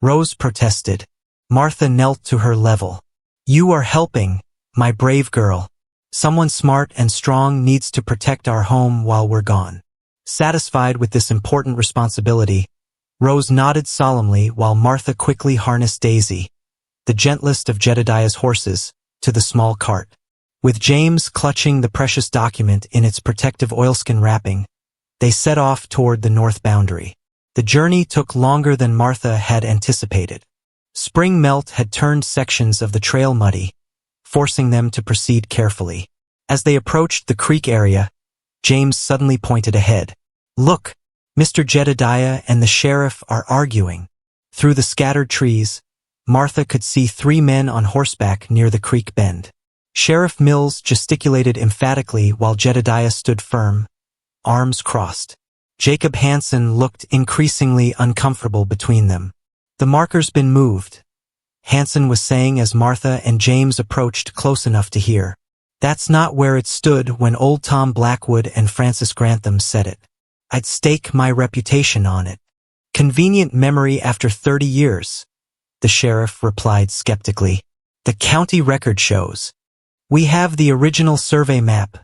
Rose protested. Martha knelt to her level. You are helping, my brave girl. Someone smart and strong needs to protect our home while we're gone. Satisfied with this important responsibility, Rose nodded solemnly while Martha quickly harnessed Daisy, the gentlest of Jedediah's horses, to the small cart. With James clutching the precious document in its protective oilskin wrapping, they set off toward the north boundary. The journey took longer than Martha had anticipated. Spring melt had turned sections of the trail muddy, forcing them to proceed carefully. As they approached the creek area, James suddenly pointed ahead. Look, Mr. Jedediah and the sheriff are arguing. Through the scattered trees, Martha could see 3 men on horseback near the creek bend. Sheriff Mills gesticulated emphatically while Jedediah stood firm, arms crossed. Jacob Hansen looked increasingly uncomfortable between them. The marker's been moved, Hansen was saying as Martha and James approached close enough to hear. That's not where it stood when old Tom Blackwood and Francis Grantham said it. I'd stake my reputation on it. Convenient memory after 30 years, the sheriff replied skeptically. The county record shows. We have the original survey map,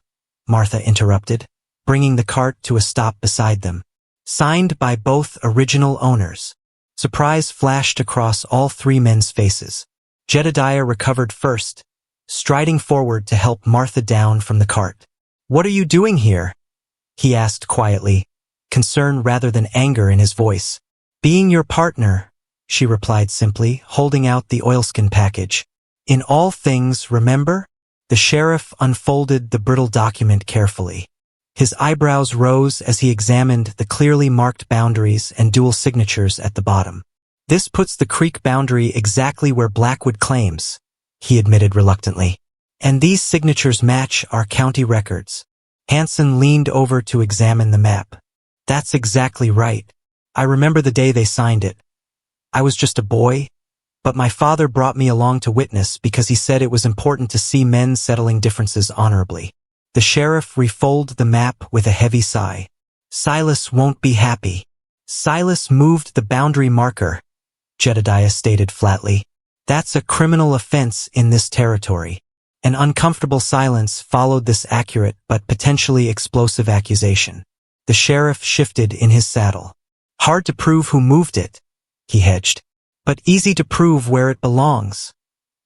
Martha interrupted, bringing the cart to a stop beside them. Signed by both original owners. Surprise flashed across all 3 men's faces. Jedediah recovered first, striding forward to help Martha down from the cart. What are you doing here? He asked quietly, concern rather than anger in his voice. Being your partner, she replied simply, holding out the oilskin package. In all things, remember? The sheriff unfolded the brittle document carefully. His eyebrows rose as he examined the clearly marked boundaries and dual signatures at the bottom. This puts the creek boundary exactly where Blackwood claims, he admitted reluctantly. And these signatures match our county records. Hansen leaned over to examine the map. That's exactly right. I remember the day they signed it. I was just a boy, but my father brought me along to witness because he said it was important to see men settling differences honorably. The sheriff refolded the map with a heavy sigh. Silas won't be happy. Silas moved the boundary marker, Jedediah stated flatly. That's a criminal offense in this territory. An uncomfortable silence followed this accurate but potentially explosive accusation. The sheriff shifted in his saddle. Hard to prove who moved it, he hedged. But easy to prove where it belongs,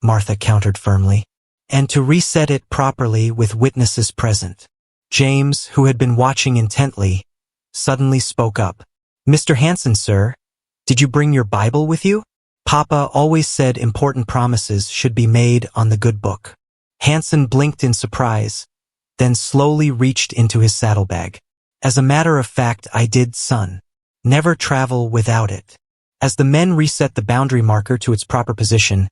Martha countered firmly. And to reset it properly with witnesses present. James, who had been watching intently, suddenly spoke up. Mr. Hanson, sir, did you bring your Bible with you? Papa always said important promises should be made on the good book. Hanson blinked in surprise, then slowly reached into his saddlebag. As a matter of fact, I did, son. Never travel without it. As the men reset the boundary marker to its proper position,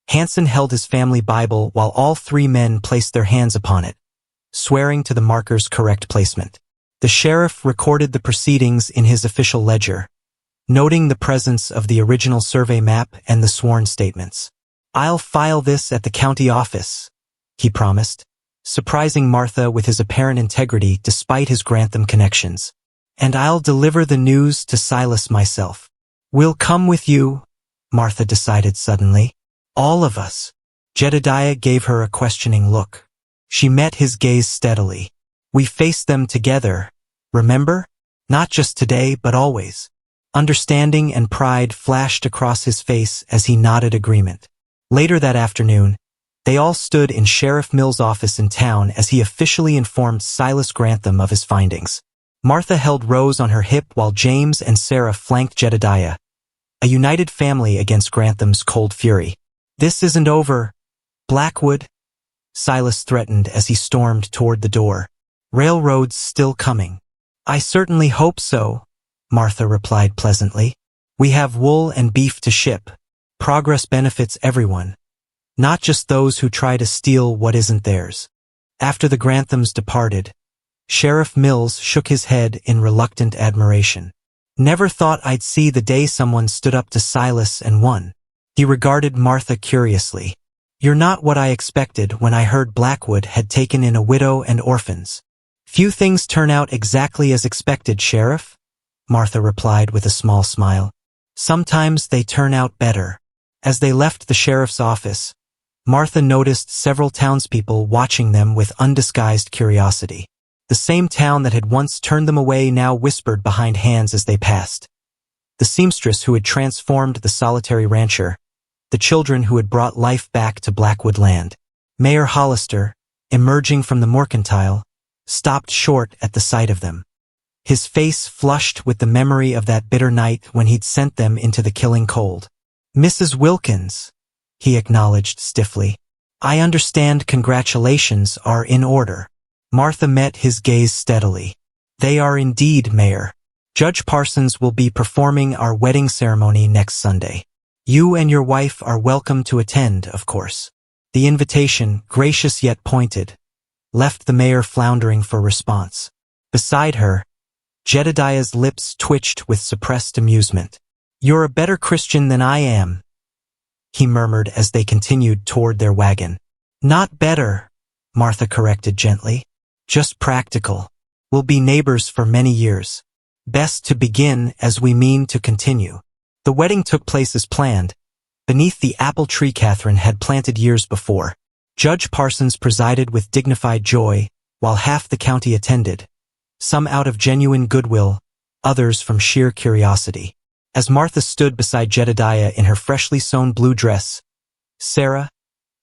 Hanson held his family Bible while all three men placed their hands upon it, swearing to the marker's correct placement. The sheriff recorded the proceedings in his official ledger, noting the presence of the original survey map and the sworn statements. I'll file this at the county office, he promised, surprising Martha with his apparent integrity despite his Grantham connections. And I'll deliver the news to Silas myself. We'll come with you, Martha decided suddenly. All of us. Jedediah gave her a questioning look. She met his gaze steadily. We faced them together, remember? Not just today, but always. Understanding and pride flashed across his face as he nodded agreement. Later that afternoon, they all stood in Sheriff Mill's office in town as he officially informed Silas Grantham of his findings. Martha held Rose on her hip while James and Sarah flanked Jedediah, a united family against Grantham's cold fury. This isn't over, Blackwood, Silas threatened as he stormed toward the door. Railroad's still coming. I certainly hope so, Martha replied pleasantly. We have wool and beef to ship. Progress benefits everyone, not just those who try to steal what isn't theirs. After the Granthams departed, Sheriff Mills shook his head in reluctant admiration. Never thought I'd see the day someone stood up to Silas and won. He regarded Martha curiously. You're not what I expected when I heard Blackwood had taken in a widow and orphans. Few things turn out exactly as expected, Sheriff, Martha replied with a small smile. Sometimes they turn out better. As they left the sheriff's office, Martha noticed several townspeople watching them with undisguised curiosity. The same town that had once turned them away now whispered behind hands as they passed. The seamstress who had transformed the solitary rancher, the children who had brought life back to Blackwood land. Mayor Hollister, emerging from the mercantile, stopped short at the sight of them. His face flushed with the memory of that bitter night when he'd sent them into the killing cold. Mrs. Wilkins, he acknowledged stiffly. I understand congratulations are in order. Martha met his gaze steadily. They are indeed, Mayor. Judge Parsons will be performing our wedding ceremony next Sunday. You and your wife are welcome to attend, of course. The invitation, gracious yet pointed, left the mayor floundering for response. Beside her, Jedediah's lips twitched with suppressed amusement. You're a better Christian than I am, he murmured as they continued toward their wagon. Not better, Martha corrected gently. Just practical. We'll be neighbors for many years. Best to begin as we mean to continue. The wedding took place as planned, beneath the apple tree Catherine had planted years before. Judge Parsons presided with dignified joy, while half the county attended, some out of genuine goodwill, others from sheer curiosity. As Martha stood beside Jedediah in her freshly sewn blue dress, Sarah,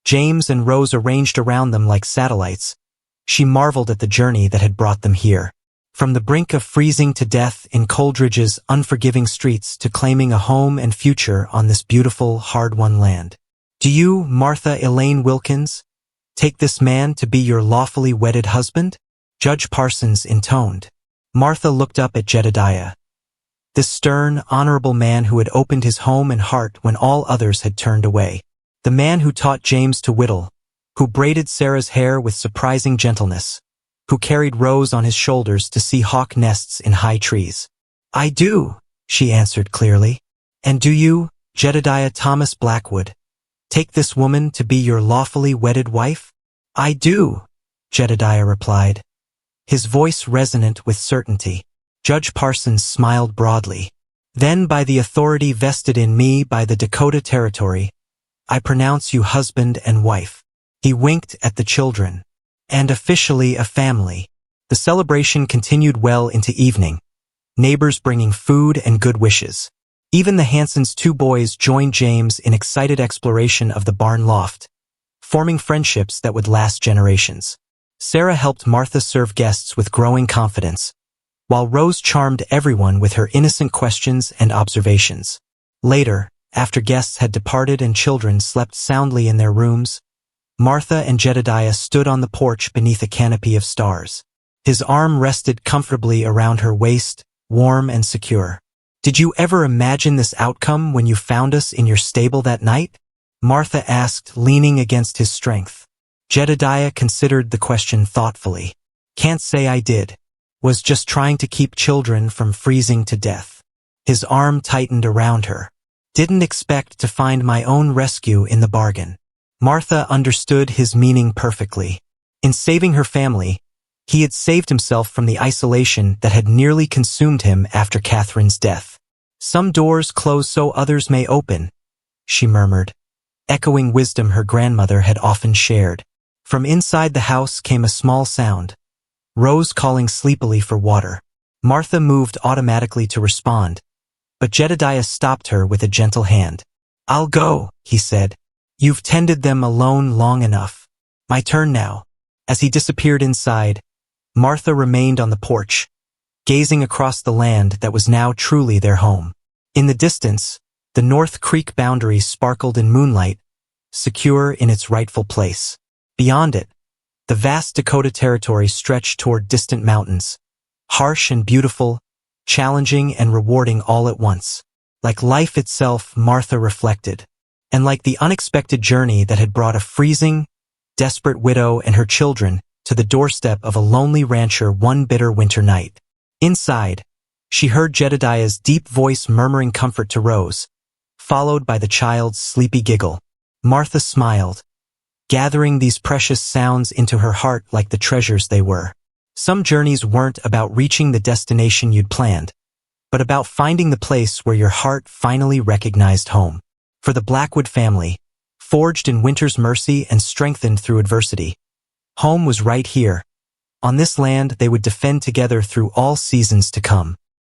James and Rose arranged around them like satellites, she marveled at the journey that had brought them here. From the brink of freezing to death in Coldridge's unforgiving streets to claiming a home and future on this beautiful, hard-won land. Do you, Martha Elaine Wilkins, take this man to be your lawfully wedded husband? Judge Parsons intoned. Martha looked up at Jedediah, this stern, honorable man who had opened his home and heart when all others had turned away. The man who taught James to whittle, who braided Sarah's hair with surprising gentleness, who carried Rose on his shoulders to see hawk nests in high trees. I do, she answered clearly. And do you, Jedediah Thomas Blackwood, take this woman to be your lawfully wedded wife? I do, Jedediah replied, his voice resonant with certainty. Judge Parsons smiled broadly. Then by the authority vested in me by the Dakota Territory, I pronounce you husband and wife. He winked at the children. And officially a family. The The celebration continued well into evening, neighbors bringing food and good wishes. Even the Hansons' two boys joined James in excited exploration of the barn loft, forming friendships that would last generations. Sarah helped Martha serve guests with growing confidence, while Rose charmed everyone with her innocent questions and observations. Later, after guests had departed and children slept soundly in their rooms, Martha and Jedediah stood on the porch beneath a canopy of stars. His arm rested comfortably around her waist, warm and secure. "Did you ever imagine this outcome when you found us in your stable that night?" Martha asked, leaning against his strength. Jedediah considered the question thoughtfully. "Can't say I did. Was just trying to keep children from freezing to death." His arm tightened around her. "Didn't expect to find my own rescue in the bargain." Martha understood his meaning perfectly. In saving her family, he had saved himself from the isolation that had nearly consumed him after Catherine's death. "Some doors close so others may open," she murmured, echoing wisdom her grandmother had often shared. From inside the house came a small sound, Rose calling sleepily for water. Martha moved automatically to respond, but Jedediah stopped her with a gentle hand. "I'll go," he said. "You've tended them alone long enough. My turn now." As he disappeared inside, Martha remained on the porch, gazing across the land that was now truly their home. In the distance, the North Creek boundary sparkled in moonlight, secure in its rightful place. Beyond it, the vast Dakota Territory stretched toward distant mountains, harsh and beautiful, challenging and rewarding all at once. Like life itself, Martha reflected, and like the unexpected journey that had brought a freezing, desperate widow and her children to the doorstep of a lonely rancher one bitter winter night. Inside, she heard Jedediah's deep voice murmuring comfort to Rose, followed by the child's sleepy giggle. Martha smiled, gathering these precious sounds into her heart like the treasures they were. Some journeys weren't about reaching the destination you'd planned, but about finding the place where your heart finally recognized home. For the Blackwood family, forged in winter's mercy and strengthened through adversity, home was right here. On this land they would defend together through all seasons to come.